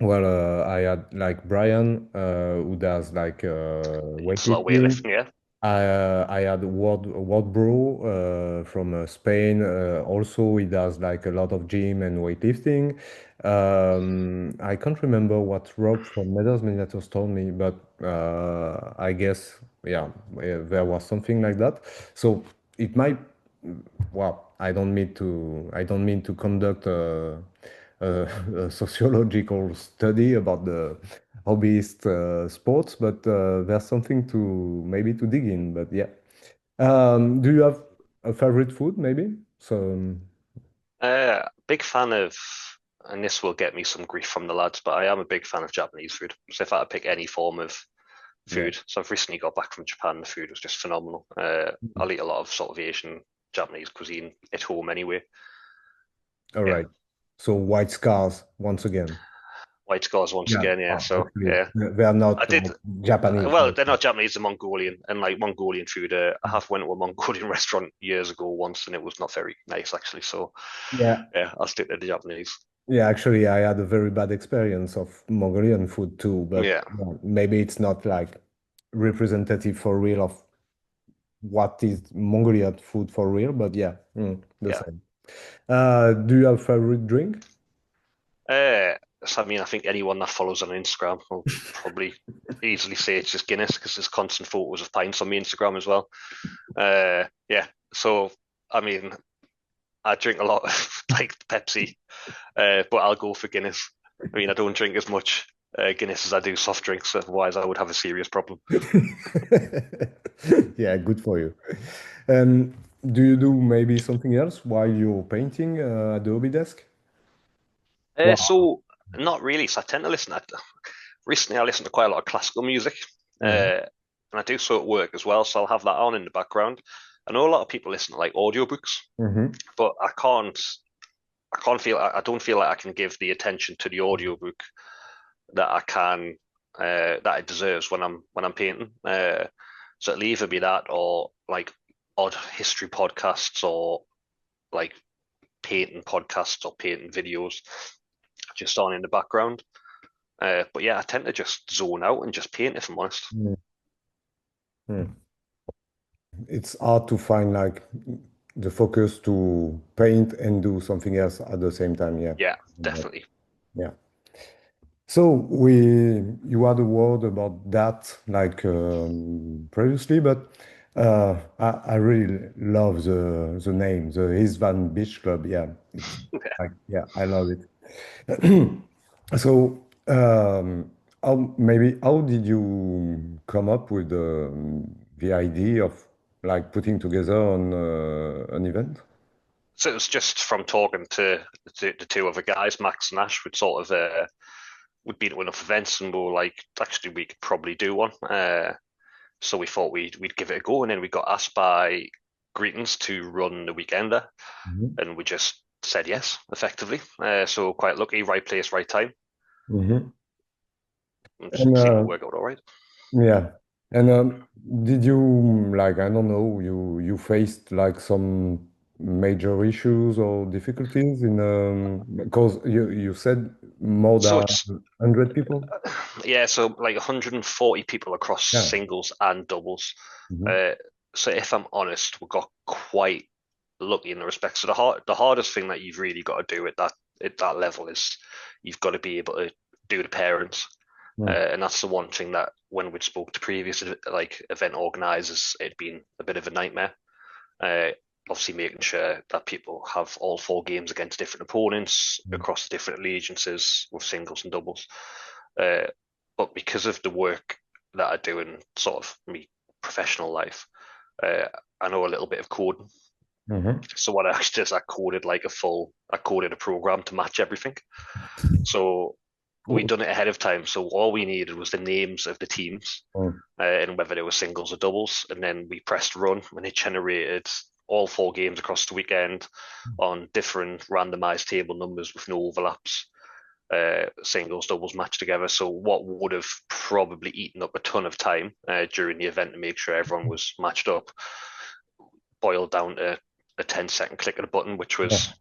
I had like Brian who does like It's a lot of weightlifting. weightlifting, yeah. I had Ward Bro from Spain. Also, he does like a lot of gym and weightlifting. I can't remember what Rob from Miniatures told me, but I guess there was something like that. So it might. Well, I don't mean to conduct a sociological study about the hobbyist sports, but there's something to maybe to dig in. But yeah, do you have a favorite food maybe? So Big fan of, and this will get me some grief from the lads, but I am a big fan of Japanese food. So if I had to pick any form of yeah, food, so I've recently got back from Japan. The food was just phenomenal. I'll eat a lot of sort of Asian, Japanese cuisine at home anyway. all Yeah, right. So white scars once again. white scars once Yeah, again. Yeah, so actually, yeah, they are I not did. like Japanese. Well, they're not Japanese, they're Mongolian, and like Mongolian food. I have went to a Mongolian restaurant years ago once, and it was not very nice actually. So Yeah, yeah, I'll stick to the Japanese. yeah. Actually, I had a very bad experience of Mongolian food too, but Yeah, maybe it's not like representative for real of what is Mongolian food for real. But yeah, the yeah. same. Do you have favorite drink? So I mean, I think anyone that follows on Instagram will probably easily say it's just Guinness because there's constant photos of pints on my Instagram as well. Yeah. So I mean, I drink a lot of like Pepsi, but I'll go for Guinness. I mean, I don't drink as much Guinness as I do soft drinks, otherwise I would have a serious problem. Yeah, good for you. And do you do maybe something else while you're painting at the hobby desk? Wow. So not really. So I tend to listen. Recently, I listen to quite a lot of classical music, Mhm. and I do so at work as well. So I'll have that on in the background. I know a lot of people listen to like audiobooks, Mhm. but I can't. I can't feel. I don't feel like I can give the attention to the audiobook that I can that it deserves when I'm painting. So it'll either be that or like odd history podcasts or like painting podcasts or painting videos just on in the background. But yeah, I tend to just zone out and just paint if I'm honest. Mhm. It's hard to find like the focus to paint and do something else at the same time. Yeah. Yeah, Yeah. definitely. Yeah. So you had a word about that like previously, but I really love the name, the Istvan Beach Club. Yeah, it's like yeah, I love it. So how did you come up with the idea of like putting together on an event? So it was just from talking to the two other guys, Max and Ash, would sort of we'd been to enough events and we were like, actually, we could probably do one. So we thought we'd give it a go, and then we got asked by Greetings to run the weekender, Mhm. and we just said yes, effectively. So quite lucky, right place, right time, Mhm. and And seemed to work out all right. yeah. And did you like I don't know, you faced like some major issues or difficulties in because you said more So than it's 100 people? yeah, so like 140 people across Yeah. singles and doubles. Mhm. Uh, so if I'm honest, we got quite lucky in the respect. So the hardest thing that you've really got to do at that level is you've got to be able to do the parents. Mm. And that's the one thing that when we spoke to previous like event organizers, it'd been a bit of a nightmare. Uh, Obviously, making sure that people have all four games against different opponents Mm. across the different allegiances with singles and doubles. Uh, but because of the work that I do in sort of me professional life, uh, I know a little bit of coding. Mm-hmm. So what I actually did is I coded a program to match everything. So we'd done it ahead of time. So all we needed was the names of the teams and whether they were singles or doubles. And then we pressed run and it generated all 4 games across the weekend on different randomized table numbers with no overlaps, singles, doubles matched together. So what would have probably eaten up a ton of time during the event to make sure everyone was matched up boiled down to a 10-second click of a button, which is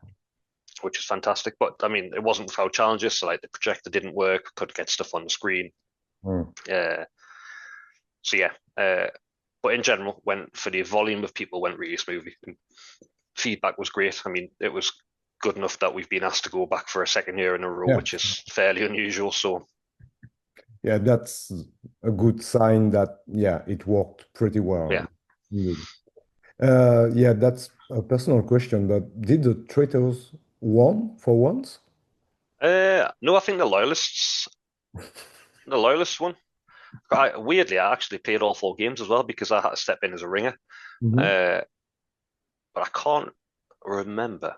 fantastic. But I mean, it wasn't without challenges. So like the projector didn't work, couldn't get stuff on the screen. Mm. So yeah, but in general, went for the volume of people went really smoothly. And feedback was great. I mean, it was good enough that we've been asked to go back for a second year in a row, Yeah. which is fairly unusual. So Yeah, that's a good sign that, yeah, it worked pretty well. yeah, Good. Yeah, that's a personal question, but did the traitors won for once? no, I think the loyalists won. Weirdly, I actually played all 4 games as well because I had to step in as a ringer. Mhm. Uh, but I can't remember.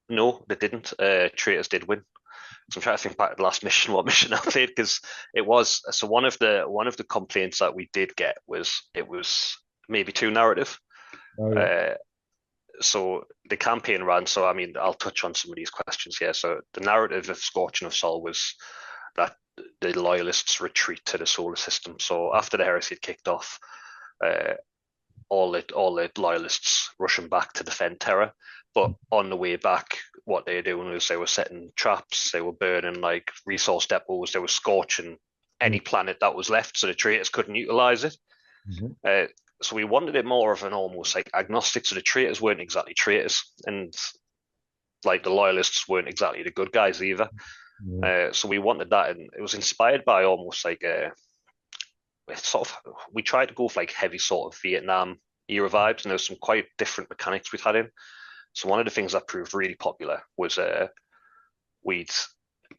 No, they didn't. Traitors did win. So I'm trying to think back to the last mission, what mission I played, because it was so one of the complaints that we did get was it was maybe too narrative. Oh, yeah. Uh, so the campaign ran. So I mean, I'll touch on some of these questions here. So the narrative of Scorching of Sol was that the loyalists retreat to the solar system. So after the heresy had kicked off, uh, all the loyalists rushing back to defend Terra. But on the way back, what they were doing was they were setting traps, they were burning like resource depots, they were scorching any planet that was left, so the traitors couldn't utilize it. Mhm. Uh, so we wanted it more of an almost like agnostic. So the traitors weren't exactly traitors, and like the loyalists weren't exactly the good guys either. Yeah. So we wanted that, and it was inspired by almost like a sort of we tried to go for like heavy sort of Vietnam era vibes, and there's some quite different mechanics we've had in. So one of the things that proved really popular was we'd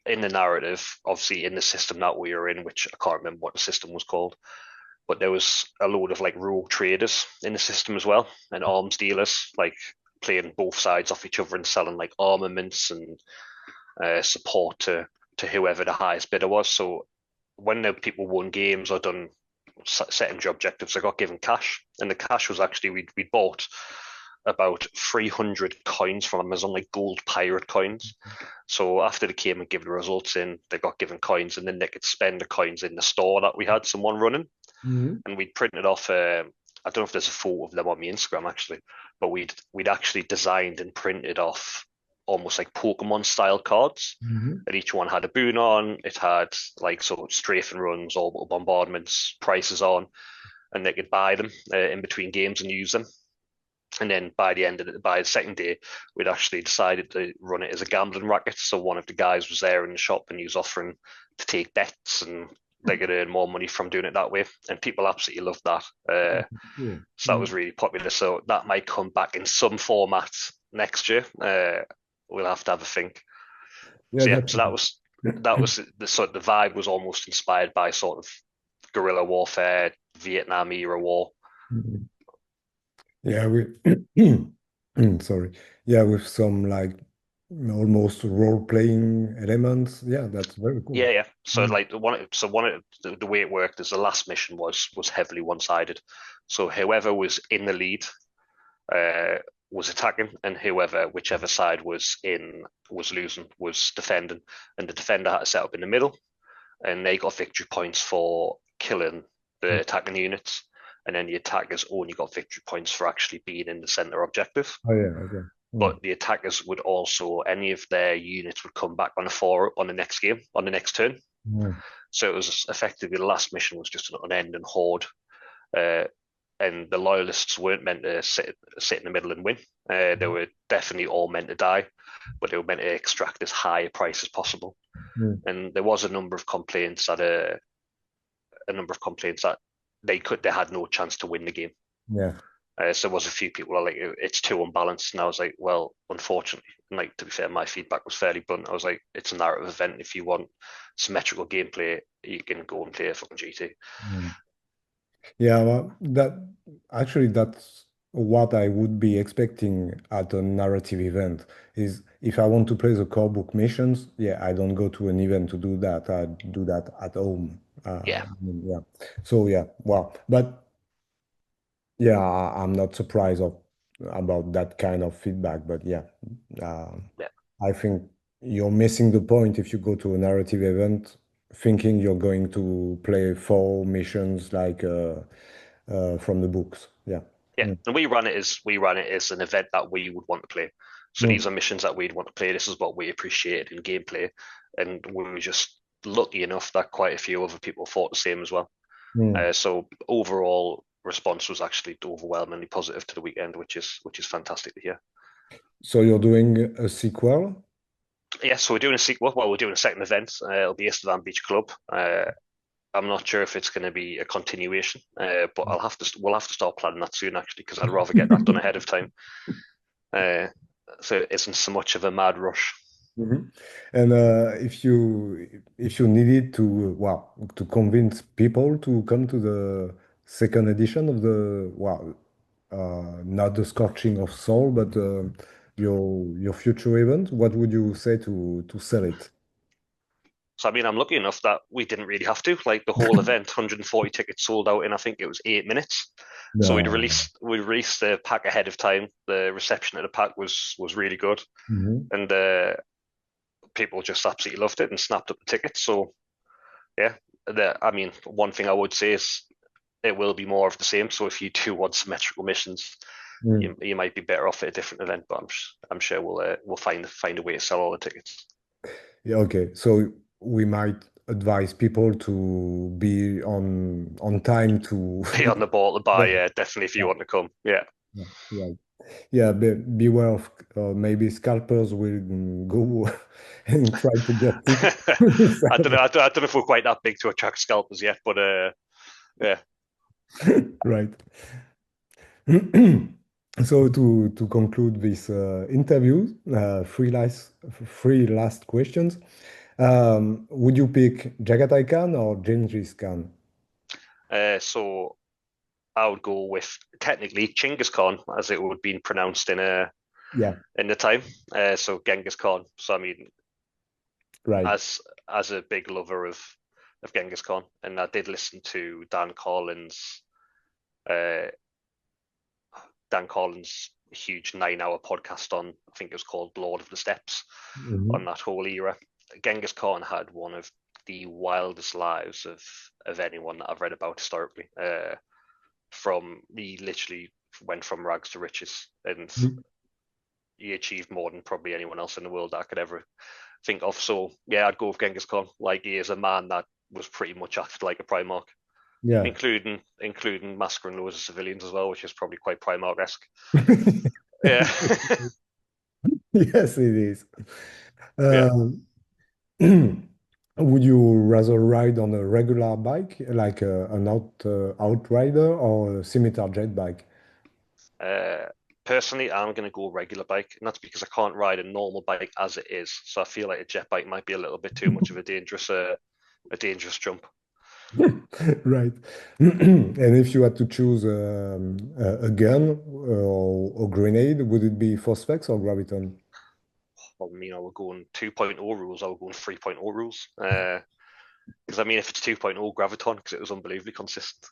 in the narrative, obviously in the system that we were in, which I can't remember what the system was called, but there was a load of like rogue traders in the system as well, and arms dealers like playing both sides off each other and selling like armaments and support to whoever the highest bidder was. So when the people won games or done setting objectives, they got given cash, and the cash was actually we bought about 300 coins from Amazon, like gold pirate coins. So after they came and gave the results in, they got given coins, and then they could spend the coins in the store that we had someone running, Mhm. and we'd printed off. I don't know if there's a photo of them on my Instagram actually, but we'd actually designed and printed off almost like Pokemon style cards, Mhm. and each one had a boon on. It had like so strafing runs, orbital bombardments, prices on, and they could buy them in between games and use them. And then by the second day, we'd actually decided to run it as a gambling racket. So one of the guys was there in the shop and he was offering to take bets and they could earn more money from doing it that way. And people absolutely loved that. Cool. So that Mhm. was really popular. So that might come back in some format next year. We'll have to have a think. Yeah, So yeah, that's so that was the sort of the vibe was almost inspired by sort of guerrilla warfare, Vietnam era war. Mhm. Yeah, we sorry. Yeah, with some like almost role-playing elements. Yeah, that's very cool. Yeah, yeah. So Mm. like one of the way it worked is the last mission was heavily one-sided. So whoever was in the lead uh, was attacking, and whichever side was losing was defending, and the defender had to set up in the middle, and they got victory points for killing the attacking units, and then the attackers only got victory points for actually being in the center objective. Oh yeah, okay. Mm. But the attackers would also any of their units would come back on the four on the next game on the next turn. Mm. So it was effectively the last mission was just an unending horde, uh, and the loyalists weren't meant to sit in the middle and win. They were definitely all meant to die, but they were meant to extract as high a price as possible. Mm. And there was a number of complaints that they had no chance to win the game. Yeah. So there was a few people were like, it's too unbalanced. And I was like, well, unfortunately, like to be fair, my feedback was fairly blunt. I was like, it's a narrative event. If you want symmetrical gameplay, you can go and play a fucking GT. Mm. Yeah, well, that actually that's what I would be expecting at a narrative event is if I want to play the core book missions, yeah, I don't go to an event to do that. I do that at home. Yeah, Yeah. So yeah, well, but yeah, I'm not surprised about that kind of feedback. But yeah, uh, yeah. I think you're missing the point if you go to a narrative event thinking you're going to play four missions like from the books. Yeah. Yeah, Mm. and we ran it as an event that we would want to play. So these Mm. are missions that we'd want to play. This is what we appreciated in gameplay, and we were just lucky enough that quite a few other people thought the same as well. Mm. So overall response was actually overwhelmingly positive to the weekend, which is fantastic to hear. So you're doing a sequel? Yeah, so we're doing a sequel. Well, we're doing a second event. It'll be Istvann Beach Club. I'm not sure if it's going to be a continuation, but we'll have to start planning that soon actually, because I'd rather get that done ahead of time. Uh, so it isn't so much of a mad rush. Mhm. And if you needed to to convince people to come to the second edition of the not the Scorching of Soul, but your future event, what would you say to sell it? So I mean, I'm lucky enough that we didn't really have to. Like the whole event, 140 tickets sold out in I think it was 8 minutes. So No. we released the pack ahead of time. The reception of the pack was really good, Mhm. and people just absolutely loved it and snapped up the tickets. So yeah, I mean, one thing I would say is it will be more of the same. So if you do want symmetrical missions, Mm. you might be better off at a different event. But I'm sure we'll find a way to sell all the tickets. Yeah, okay. So we might advise people to be on time to Be on the ball to buy, yeah, yeah, definitely if you yeah, want to come. Yeah. yeah, yeah. Yeah, beware of maybe scalpers will go and try to get tickets. I don't know. I don't know if we're quite that big to attract scalpers yet, but yeah. Right. So to conclude this interview, three last questions. Would you pick Jagatai Khan or Genghis Khan? So I would go with technically Chinggis Khan, as it would have been pronounced Yeah, in the time. So Genghis Khan. So I mean, right. as a big lover of Genghis Khan, and I did listen to uh, Dan Collins' huge 9 hour podcast on, I think it was called Lord of the Steppes, on Mhm. that whole era. Genghis Khan had one of the wildest lives of anyone that I've read about historically. From he literally went from rags to riches, and he achieved more than probably anyone else in the world that I could ever think of. So yeah, I'd go with Genghis Khan. Like he is a man that was pretty much acted like a Primarch, Yeah. including massacring loads of civilians as well, which is probably quite Primarch-esque. Yeah, Yes, it is. yeah. Um, would you rather ride on a regular bike, like an outrider, or a scimitar jet bike? Uh, Personally, I'm going to go regular bike, and that's because I can't ride a normal bike as it is. So I feel like a jet bike might be a little bit too much of a dangerous jump. Right. And if you had to choose a gun or grenade, would it be Phosphex or Graviton? Well, you know, we're going 2.0 rules, I we're going 3.0 rules. Because I mean, if it's 2.0 Graviton, because it was unbelievably consistent.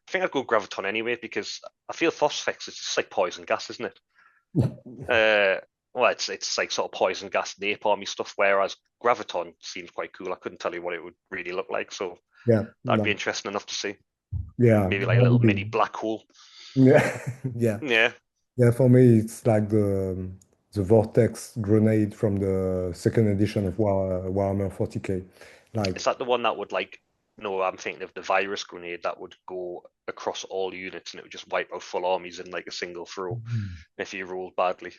I think I'd go Graviton anyway because I feel Phosphex is just like poison gas, isn't it? Well, it's like sort of poison gas, napalmy stuff. Whereas Graviton seems quite cool. I couldn't tell you what it would really look like, so Yeah, that'd be no, interesting enough to see. yeah, Maybe like a that little would mini be. black hole. Yeah, yeah, Yeah, yeah. For me, it's like the Vortex grenade from the second edition of Warhammer 40K. Like, is that the one that would like? No, I'm thinking of the virus grenade that would go across all units and it would just wipe out full armies in like a single throw if you rolled badly.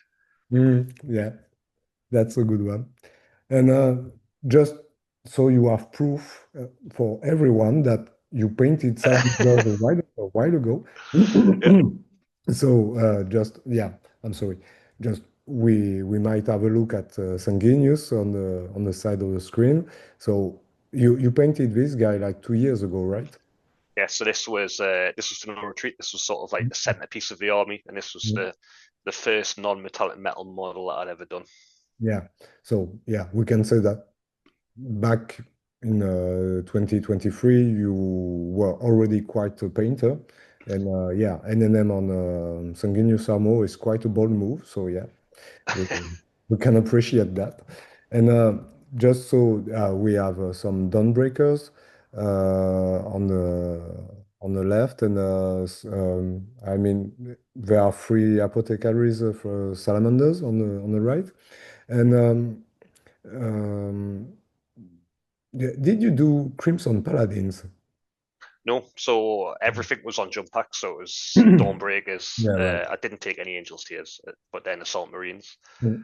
yeah, that's a good one. And just so you have proof for everyone that you painted Salvador a while ago. Yeah. So just yeah, I'm sorry. Just we might have a look at Sanguinius on the side of the screen. So you painted this guy like 2 years ago, right? Yeah, so this was to no retreat. This was sort of like the centerpiece of the army, and this was Mhm. the first non-metallic metal model that I'd ever done. Yeah. So yeah, we can say that back in 2023, you were already quite a painter. And yeah, NNM on Sanguinius Armor is quite a bold move. So yeah, we, we can appreciate that. And just so we have some Dawnbreakers on the left, and I mean there are three apothecaries for salamanders on the right. And um, did you do Crimson Paladins? No, so everything was on jump packs. So it was Dawnbreakers. Yeah, right. I didn't take any Angels Tears, but then Assault Marines. Mm.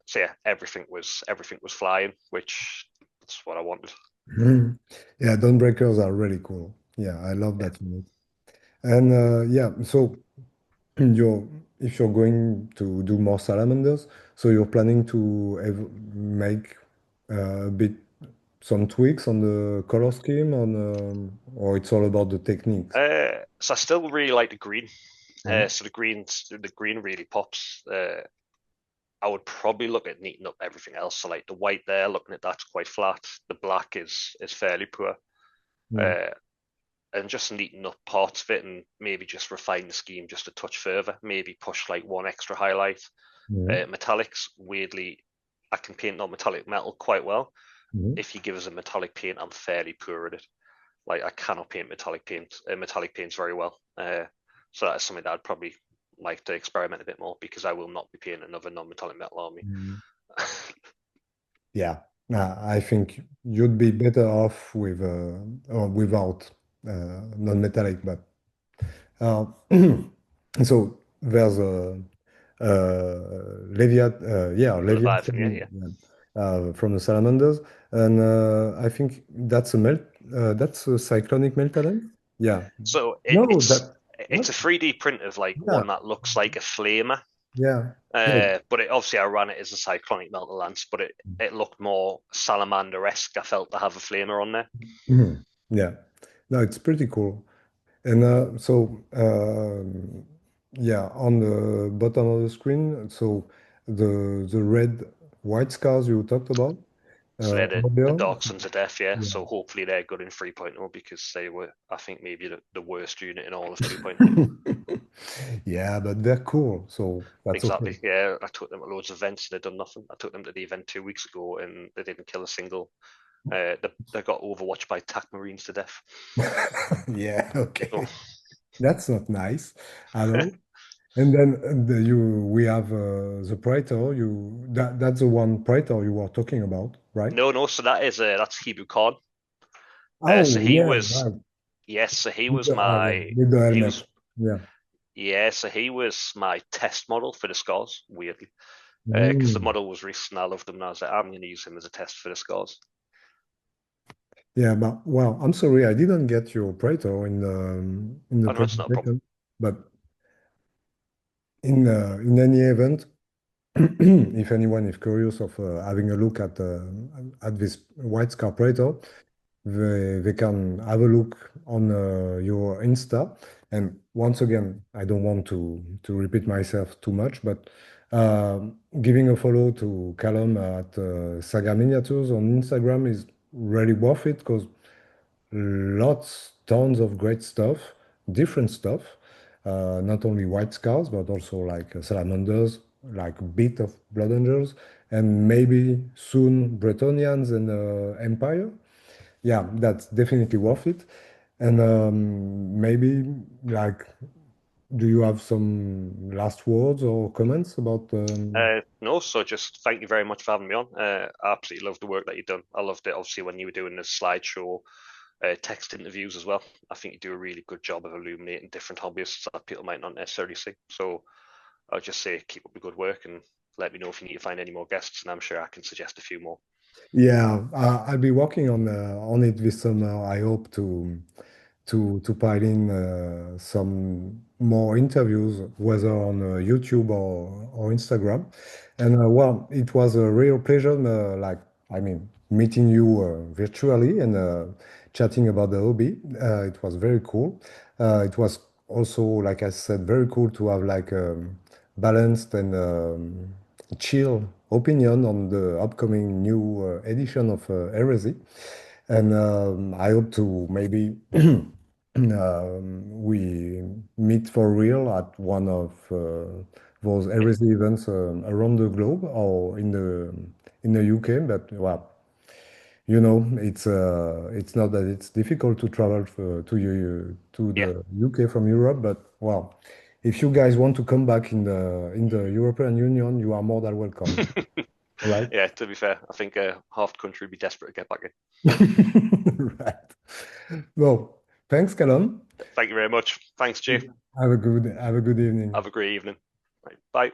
So yeah, everything was flying, which that's what I wanted. Mhm. Yeah, Dawnbreakers are really cool. Yeah, I love Yeah. that unit. And yeah, so you're if you're going to do more salamanders, so you're planning to make a bit some tweaks on the color scheme or it's all about the techniques. So I still really like the green. Mhm. So the green really pops. I would probably look at neatening up everything else. So like the white there, looking at that's quite flat. The black is fairly poor. Mm. Uh, and just neaten up parts of it and maybe just refine the scheme just a touch further. Maybe push like one extra highlight. Mhm. Metallics, weirdly, I can paint non-metallic metal quite well. Mhm. If you give us a metallic paint, I'm fairly poor at it. Like I cannot paint metallic paints very well. So that's something that I'd probably like to experiment a bit more because I will not be painting another non-metallic metal army. Mhm. Yeah, I think you'd be better off with or without non-metallic, but uh, so there's a Leviathan, yeah, Leviathan yeah. from the salamanders, and I think that's a cyclonic meltalent. Yeah, So no, that it's what? a 3D print of like Yeah, one that looks like a flamer. yeah, no. But it obviously I ran it as a cyclonic melter lance, but it looked more salamander-esque. I felt to have a flamer on there. Mhm. Yeah, no, it's pretty cool. And yeah, on the bottom of the screen, so the red white scars you talked about So they're the earlier. Dark Sons of Death, yeah. Yeah. So hopefully they're good in 3.0 because they were, I think, maybe the worst unit in all of 2.0. Yeah, but they're cool, so that's okay. Exactly. Yeah, I took them to loads of events and they'd done nothing. I took them to the event 2 weeks ago and they didn't kill a single. They got overwatched by TAC Marines to death. Yeah, So okay. That's not nice at all. And then we have the Praetor. That's the one Praetor you were talking about, right? no, so that's Hebrew Khan. So Oh he yeah, was right. yes, so Yeah, with the he helmet. was Yeah. so he was my test model for the scars, weirdly. Because the Mm. model was recent, I loved him, and I was like, I'm going to use him as a test for the scars. Yeah, but well, I'm sorry, I didn't get your Praetor in the I know it's not a problem. presentation. But in any event, if anyone is curious of having a look at this White Scar Praetor, they can have a look on your Insta. And once again, I don't want to repeat myself too much, but giving a follow to Callum at Sagaminiatures on Instagram is really worth it because tons of great stuff, different stuff, not only white scars, but also like salamanders, like a bit of blood angels, and maybe soon Bretonians and Empire. Yeah, that's definitely worth it. And maybe like, do you have some last words or comments about? No, so just thank you very much for having me on. I absolutely loved the work that you've done. I loved it, obviously, when you were doing the slideshow text interviews as well. I think you do a really good job of illuminating different hobbyists that people might not necessarily see. So I'll just say keep up the good work and let me know if you need to find any more guests, and I'm sure I can suggest a few more. Yeah, I'll be working on it this summer. I hope to pile in some more interviews, whether on YouTube or Instagram. And well, it was a real pleasure, like I mean, meeting you virtually, and chatting about the hobby. It was very cool. It was also, like I said, very cool to have like balanced and chill opinion on the upcoming new edition of Heresy. And I hope to maybe we meet for real at one of those Yeah. Heresy events around the globe or in the UK. But well, you know, it's not that it's difficult to travel to Yeah. the UK from Europe, but well, if you guys want to come back in the European Union, you are more than welcome. All right? Yeah, to be fair, I think half the country would be desperate to get back in. Right. Well, thanks, Callum. Thank you very much. Thanks, Jay. Have a good evening. Have a great evening. Right, bye.